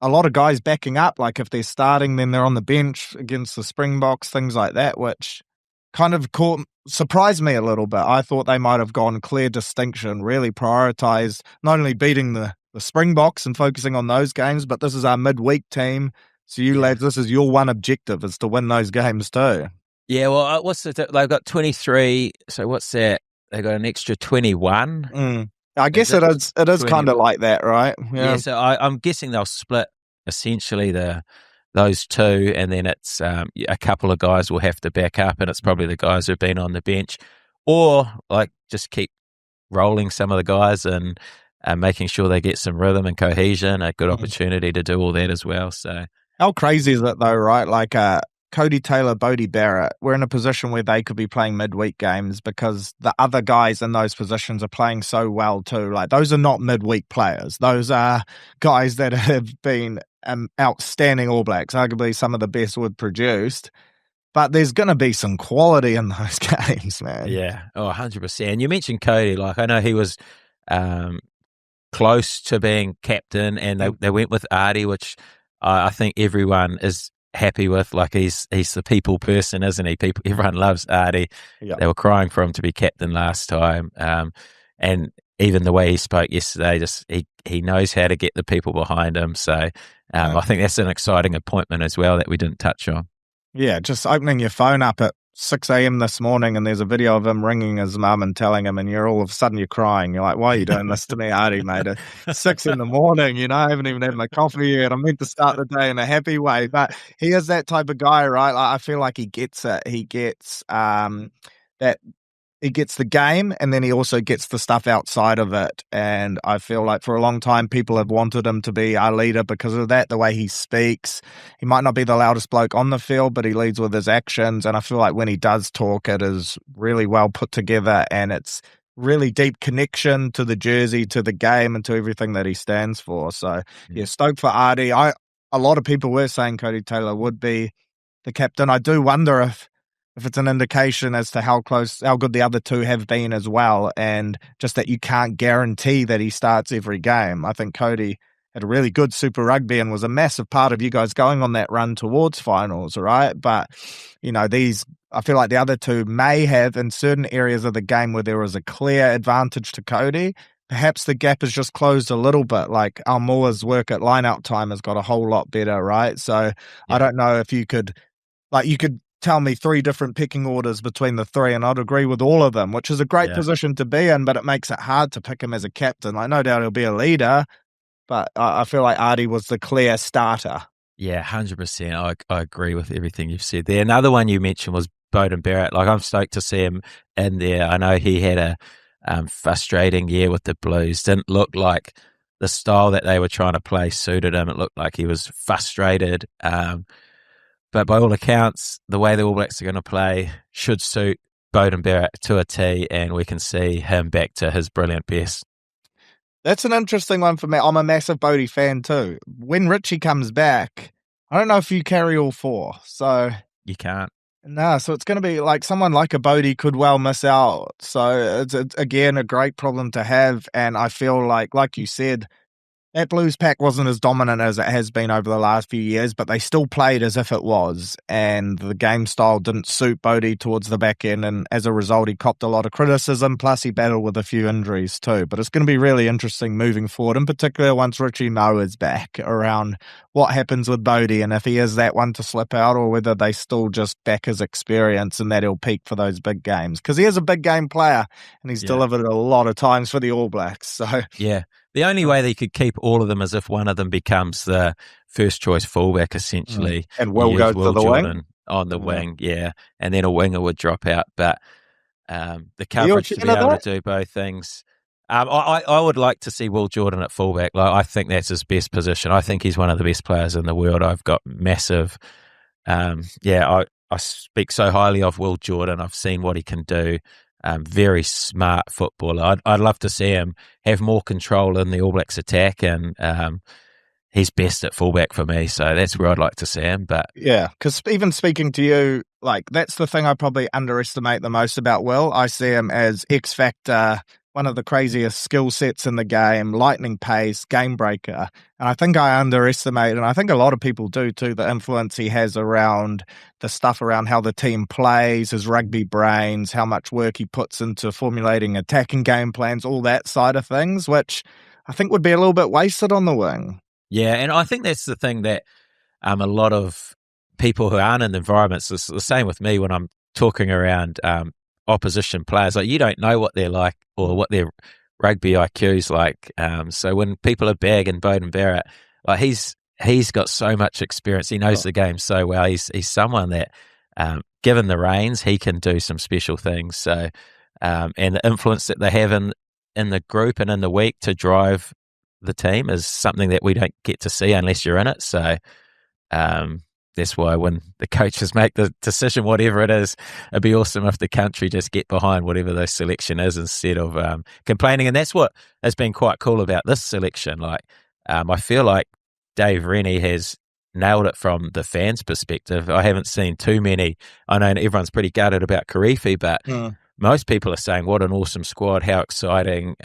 a lot of guys backing up. Like if they're starting, then they're on the bench against the Springboks, things like that, which kind of surprised me a little bit. I thought they might have gone clear distinction, really prioritized not only beating the Springboks and focusing on those games, but this is our midweek team. So you lads, this is your one objective, is to win those games too. Yeah, well, they've got 23, so what's that? They got an extra 21. I guess it is kind of like that, right? Yeah, so I'm guessing they'll split essentially those two, and then it's a couple of guys will have to back up, and it's probably the guys who've been on the bench, or like just keep rolling some of the guys and making sure they get some rhythm and cohesion. A good opportunity to do all that as well. So how crazy is it though, right? Like Cody Taylor, Bodie Barrett, we're in a position where they could be playing midweek games because the other guys in those positions are playing so well too. Like, those are not midweek players. Those are guys that have been outstanding All Blacks, arguably some of the best we've produced. But there's going to be some quality in those games, man. Yeah, 100%. You mentioned Cody. Like, I know he was close to being captain, and they went with Artie, which I think everyone is happy with. Like, he's the people person, isn't he? Everyone loves Artie. Yep. They were crying for him to be captain last time, and even the way he spoke yesterday, just he knows how to get the people behind him. So I think that's an exciting appointment as well that we didn't touch on. Yeah, just opening your phone up at 6 a.m. this morning and there's a video of him ringing his mum and telling him, and you're all of a sudden you're crying. You're like, why are you doing this to me, Artie, mate? At 6 in the morning, you know, I haven't even had my coffee yet. I'm meant to start the day in a happy way. But he is that type of guy, right? Like, I feel like he gets it. He gets that. He gets the game, and then he also gets the stuff outside of it. And I feel like for a long time, people have wanted him to be our leader because of that, the way he speaks. He might not be the loudest bloke on the field, but he leads with his actions. And I feel like when he does talk, it is really well put together, and it's really deep connection to the jersey, to the game, and to everything that he stands for. So, yeah, stoked for Artie. A lot of people were saying Cody Taylor would be the captain. I do wonder if it's an indication as to how good the other two have been as well, and just that you can't guarantee that he starts every game. I think Cody had a really good Super Rugby and was a massive part of you guys going on that run towards finals, right? But, you know, I feel like the other two may have, in certain areas of the game where there was a clear advantage to Cody, perhaps the gap has just closed a little bit. Like, Almoa's work at line-out time has got a whole lot better, right? So I don't know if you could tell me 3 different pecking orders between the 3, and I'd agree with all of them, which is a great position to be in, but it makes it hard to pick him as a captain. Like, no doubt he'll be a leader, but I feel like Artie was the clear starter. Yeah, 100%. I agree with everything you've said there. Another one you mentioned was Beauden Barrett. Like, I'm stoked to see him in there. I know he had a frustrating year with the Blues. Didn't look like the style that they were trying to play suited him. It looked like he was frustrated. But by all accounts, the way the All Blacks are going to play should suit Beauden Barrett to a T, and we can see him back to his brilliant best. That's an interesting one for me. I'm a massive Bodie fan too. When Richie comes back, I don't know if you carry all 4. So You can't. no, so it's going to be like someone like a Bodie could well miss out. So it's again a great problem to have, and I feel like you said, that Blues pack wasn't as dominant as it has been over the last few years, but they still played as if it was, and the game style didn't suit Bodie towards the back end, and as a result, he copped a lot of criticism, plus he battled with a few injuries too. But it's going to be really interesting moving forward, in particular once Richie Moe is back, around what happens with Bodie, and if he is that one to slip out, or whether they still just back his experience and that he'll peak for those big games. Because he is a big game player, and he's delivered a lot of times for the All Blacks. So yeah. The only way they could keep all of them is if one of them becomes the first choice fullback, essentially. And Will goes to the wing? On the wing, yeah. And then a winger would drop out. But the coverage to be able to do both things. I would like to see Will Jordan at fullback. Like, I think that's his best position. I think he's one of the best players in the world. I've got massive... I speak so highly of Will Jordan. I've seen what he can do. Very smart footballer. I'd love to see him have more control in the All Blacks attack, and he's best at fullback for me. So that's where I'd like to see him. But yeah, because even speaking to you, like, that's the thing I probably underestimate the most about Will. I see him as X Factor, one of the craziest skill sets in the game, lightning pace, game breaker. And I think I underestimate, and I think a lot of people do too, the influence he has around the stuff around how the team plays, his rugby brains, how much work he puts into formulating attacking game plans, all that side of things, which I think would be a little bit wasted on the wing. Yeah, and I think that's the thing that a lot of people who aren't in the environments, it's the same with me when I'm talking around opposition players. Like, you don't know what they're like or what their rugby IQ's like. So when people are bagging Beauden Barrett, like, he's got so much experience. He knows the game so well. He's someone that, given the reins, he can do some special things. So, and the influence that they have in the group and in the week to drive the team is something that we don't get to see unless you're in it. So, that's why when the coaches make the decision, whatever it is, it'd be awesome if the country just get behind whatever the selection is instead of complaining. And that's what has been quite cool about this selection. Like, I feel like Dave Rennie has nailed it from the fans' perspective. I haven't seen too many. I know everyone's pretty gutted about Karifi, but most people are saying, what an awesome squad, how exciting.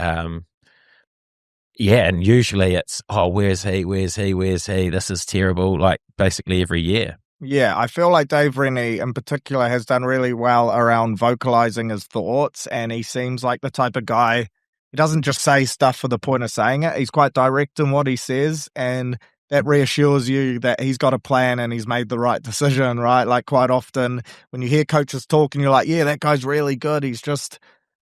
Yeah, and usually it's, oh, where's he? This is terrible, like basically every year. Yeah, I feel like Dave Rennie in particular has done really well around vocalizing his thoughts, and he seems like the type of guy, he doesn't just say stuff for the point of saying it. He's quite direct in what he says, and that reassures you that he's got a plan and he's made the right decision, right? Like quite often when you hear coaches talking, you're like, yeah, that guy's really good. He's just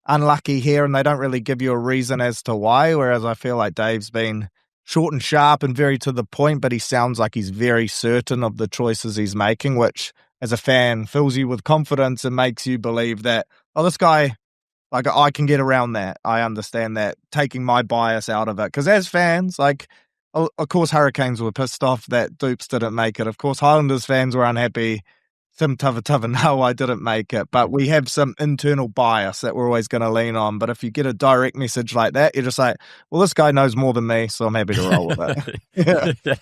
unlucky here, and they don't really give you a reason as to why, whereas I feel like Dave's been short and sharp and very to the point, but he sounds like he's very certain of the choices he's making, which as a fan fills you with confidence and makes you believe that, oh, this guy, like, I can get around that. I understand that, taking my bias out of it. Because as fans, like, of course, Hurricanes were pissed off that Dupes didn't make it. Of course, Highlanders fans were unhappy. Tim Tava, no, I didn't make it. But we have some internal bias that we're always going to lean on. But if you get a direct message like that, you're just like, well, this guy knows more than me, so I'm happy to roll with it. Yeah.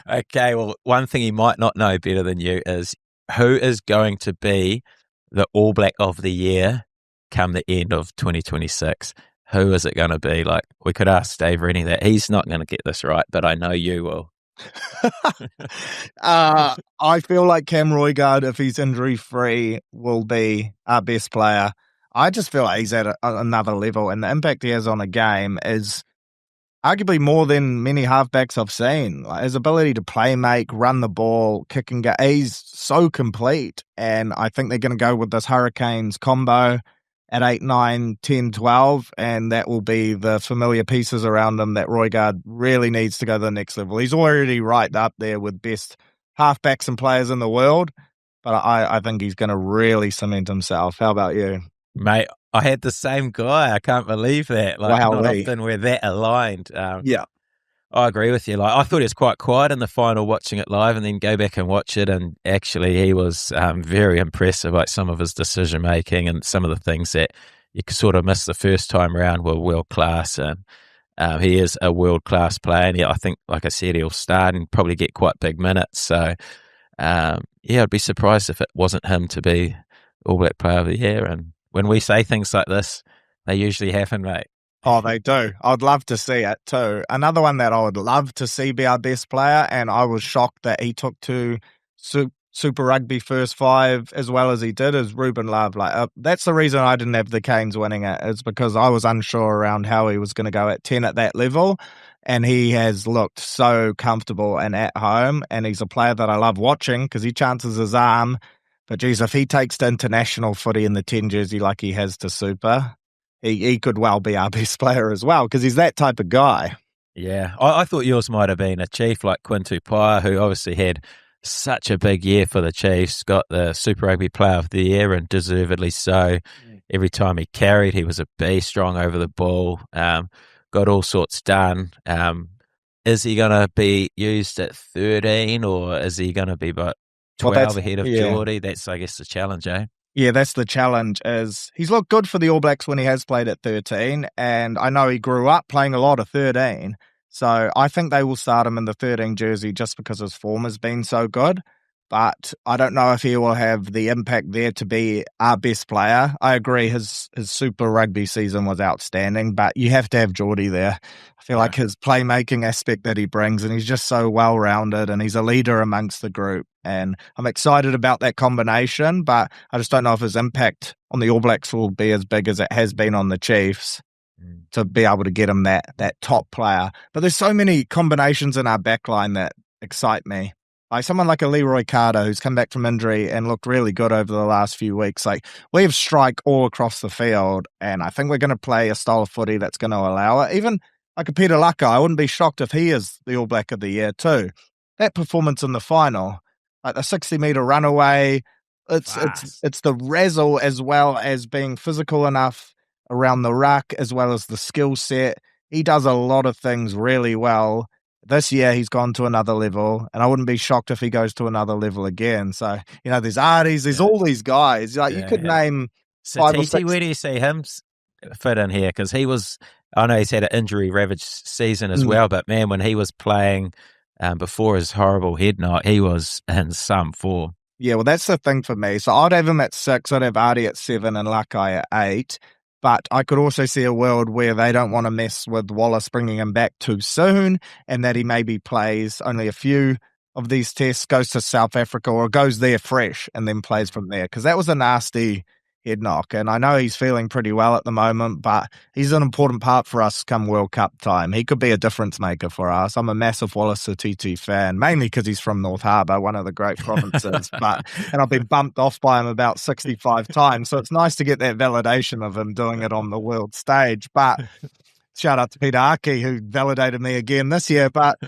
Okay, well, one thing he might not know better than you is who is going to be the All Black of the Year come the end of 2026. Who is it going to be? Like, we could ask Dave Rennie that. He's not going to get this right, but I know you will. I feel like Cam Roigard, if he's injury-free, will be our best player. I just feel like he's at another level, and the impact he has on a game is arguably more than many halfbacks I've seen. Like, his ability to play make, run the ball, kick and go, he's so complete, and I think they're going to go with this Hurricanes combo at 8, 9, 10, 12, and that will be the familiar pieces around him that Roigard really needs to go to the next level. He's already right up there with best halfbacks and players in the world, but I think he's going to really cement himself. How about you? Mate, I had the same guy. I can't believe that. Like, Wow, not often we're that aligned. Yeah. I agree with you. Like, I thought he was quite quiet in the final watching it live, and then go back and watch it, and actually he was very impressive. Like, some of his decision making and some of the things that you could sort of miss the first time around were world class, and he is a world class player. And I think, like I said, he'll start and probably get quite big minutes. So yeah, I'd be surprised if it wasn't him to be All Black Player of the Year. And when we say things like this, they usually happen, mate. Oh, they do. I'd love to see it too. Another one that I would love to see be our best player, and I was shocked that he took to Super Rugby first 5 as well as he did, is Ruben Love. Like, that's the reason I didn't have the Canes winning it, is because I was unsure around how he was going to go at 10 at that level, and he has looked so comfortable and at home, and he's a player that I love watching because he chances his arm. But geez, if he takes to international footy in the 10 jersey like he has to Super, he could well be our best player as well, because he's that type of guy. Yeah, I thought yours might have been a Chief like Quinn Tupaia, who obviously had such a big year for the Chiefs, got the Super Rugby Player of the Year, and deservedly so. Every time he carried, he was a beast, strong over the ball, got all sorts done. Is he going to be used at 13, or is he going to be about 12 ahead of Geordie? That's, I guess, the challenge, eh? Yeah, that's the challenge. Is he's looked good for the All Blacks when he has played at 13, and I know he grew up playing a lot of 13, so I think they will start him in the 13 jersey just because his form has been so good. But I don't know if he will have the impact there to be our best player. I agree his Super Rugby season was outstanding, but you have to have Geordie there. I feel like his playmaking aspect that he brings, and he's just so well-rounded, and he's a leader amongst the group. And I'm excited about that combination, but I just don't know if his impact on the All Blacks will be as big as it has been on the Chiefs to be able to get him that top player. But there's so many combinations in our backline that excite me. Like someone like a Leroy Carter, who's come back from injury and looked really good over the last few weeks. Like, we have strike all across the field, and I think we're going to play a style of footy that's going to allow it. Even like a Peter Laka, I wouldn't be shocked if he is the All Black of the Year too. That performance in the final, like the 60-meter runaway, it's the razzle as well as being physical enough around the ruck, as well as the skill set. He does a lot of things really well. this year he's gone to another level, and I wouldn't be shocked if he goes to another level again. So, there's Arties, there's all these guys. Like, you could name 5 or Satiti, 6. where do you see him fit in here? Because I know he's had an injury-ravaged season as well, but man, when he was playing before his horrible head knock, he was in some form. Yeah, well, that's the thing for me. So I'd have him at 6, I'd have Artie at 7, and Lakai at 8. But I could also see a world where they don't want to mess with Wallace bringing him back too soon, and that he maybe plays only a few of these tests, goes to South Africa or goes there fresh and then plays from there. Because that was a nasty head knock. And I know he's feeling pretty well at the moment, but he's an important part for us come World Cup time. He could be a difference maker for us. I'm a massive Wallace Satiti fan, mainly because he's from North Harbour, one of the great provinces. And I've been bumped off by him about 65 times. So it's nice to get that validation of him doing it on the world stage. But shout out to Peter Aki, who validated me again this year. But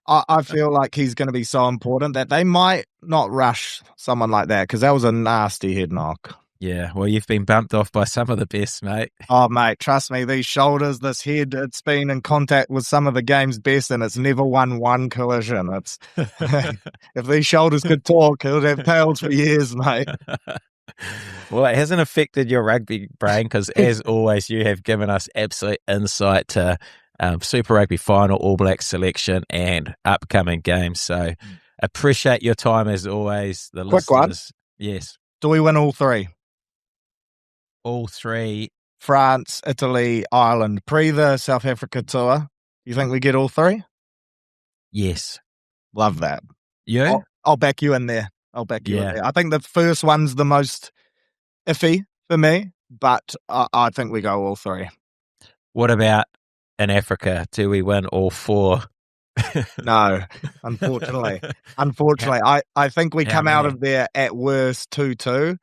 I feel like he's going to be so important that they might not rush someone like that, because that was a nasty head knock. Yeah, well, you've been bumped off by some of the best, mate. Oh, mate, trust me, these shoulders, this head, it's been in contact with some of the game's best, and it's never won one collision. It's if these shoulders could talk, it would have tails for years, mate. Well, it hasn't affected your rugby brain, because as always, you have given us absolute insight to Super Rugby final, All Blacks selection, and upcoming games. So appreciate your time as always. The Quick listeners, one. Yes. Do we win all 3? All 3. France, Italy, Ireland, pre the South Africa tour. You think we get all 3? Yes. Love that. You? I'll back you in there. In there. I think the first one's the most iffy for me, but I think we go all 3. What about in Africa? Do we win all 4? No, unfortunately. I think we come out of there at worst 2-2.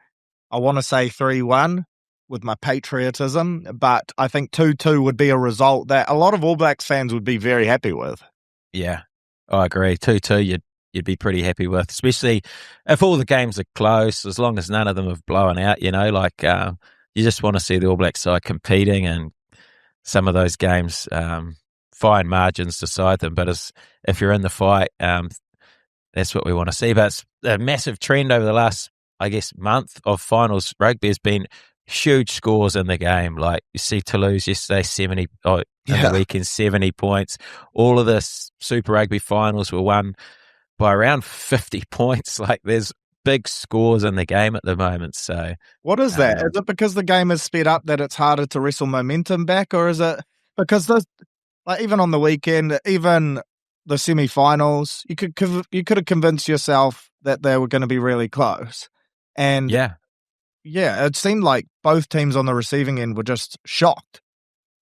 I want to say 3-1 with my patriotism, but I think 2-2 would be a result that a lot of All Blacks fans would be very happy with. Yeah, I agree. 2-2 you'd be pretty happy with, especially if all the games are close, as long as none of them have blown out, you just want to see the All Black side competing, and some of those games, fine margins decide them. But if you're in the fight, that's what we want to see. But it's a massive trend over the last, I guess, month of finals rugby has been huge scores in the game. Like you see Toulouse yesterday, 70, in the weekend, 70 points. All of the Super Rugby finals were won by around 50 points. Like there's big scores in the game at the moment. So what is that? Is it because the game is sped up that it's harder to wrestle momentum back, or is it because even on the weekend, even the semi-finals, you could have convinced yourself that they were going to be really close, and it seemed like both teams on the receiving end were just shocked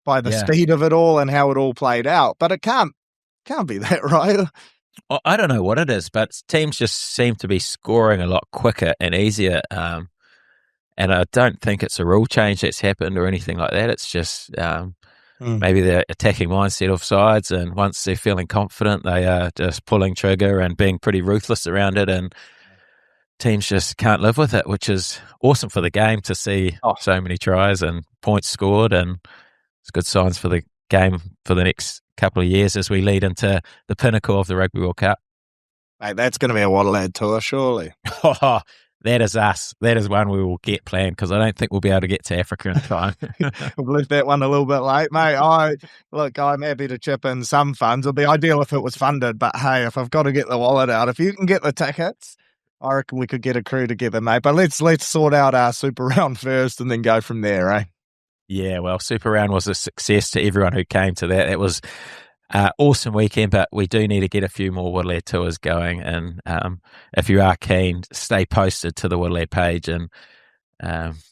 by the speed of it all and how it all played out. But it can't be that, right? I don't know what it is, but teams just seem to be scoring a lot quicker and easier. And I don't think it's a rule change that's happened or anything like that. It's just maybe the attacking mindset of sides, and once they're feeling confident, they are just pulling trigger and being pretty ruthless around it, and teams just can't live with it, which is awesome for the game to see so many tries and points scored, and it's good signs for the game for the next couple of years as we lead into the pinnacle of the Rugby World Cup. Mate, that's going to be a Waddlehead tour, surely. That is us. That is one we will get planned, because I don't think we'll be able to get to Africa in time. We've left that one a little bit late, mate. I'm happy to chip in some funds. It'd be ideal if it was funded, but hey, if I've got to get the wallet out, if you can get the tickets, I reckon we could get a crew together, mate. But let's sort out our Super Round first and then go from there, eh? Yeah, well, Super Round was a success to everyone who came to that. It was awesome weekend, but we do need to get a few more Woodlad tours going. And if you are keen, stay posted to the Woodlad page, and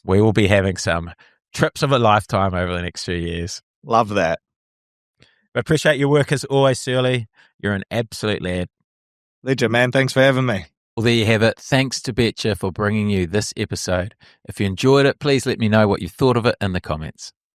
we will be having some trips of a lifetime over the next few years. Love that. I appreciate your work as always, Surly. You're an absolute lad. Legend, man. Thanks for having me. Well, there you have it. Thanks to Betcha for bringing you this episode. If you enjoyed it, please let me know what you thought of it in the comments.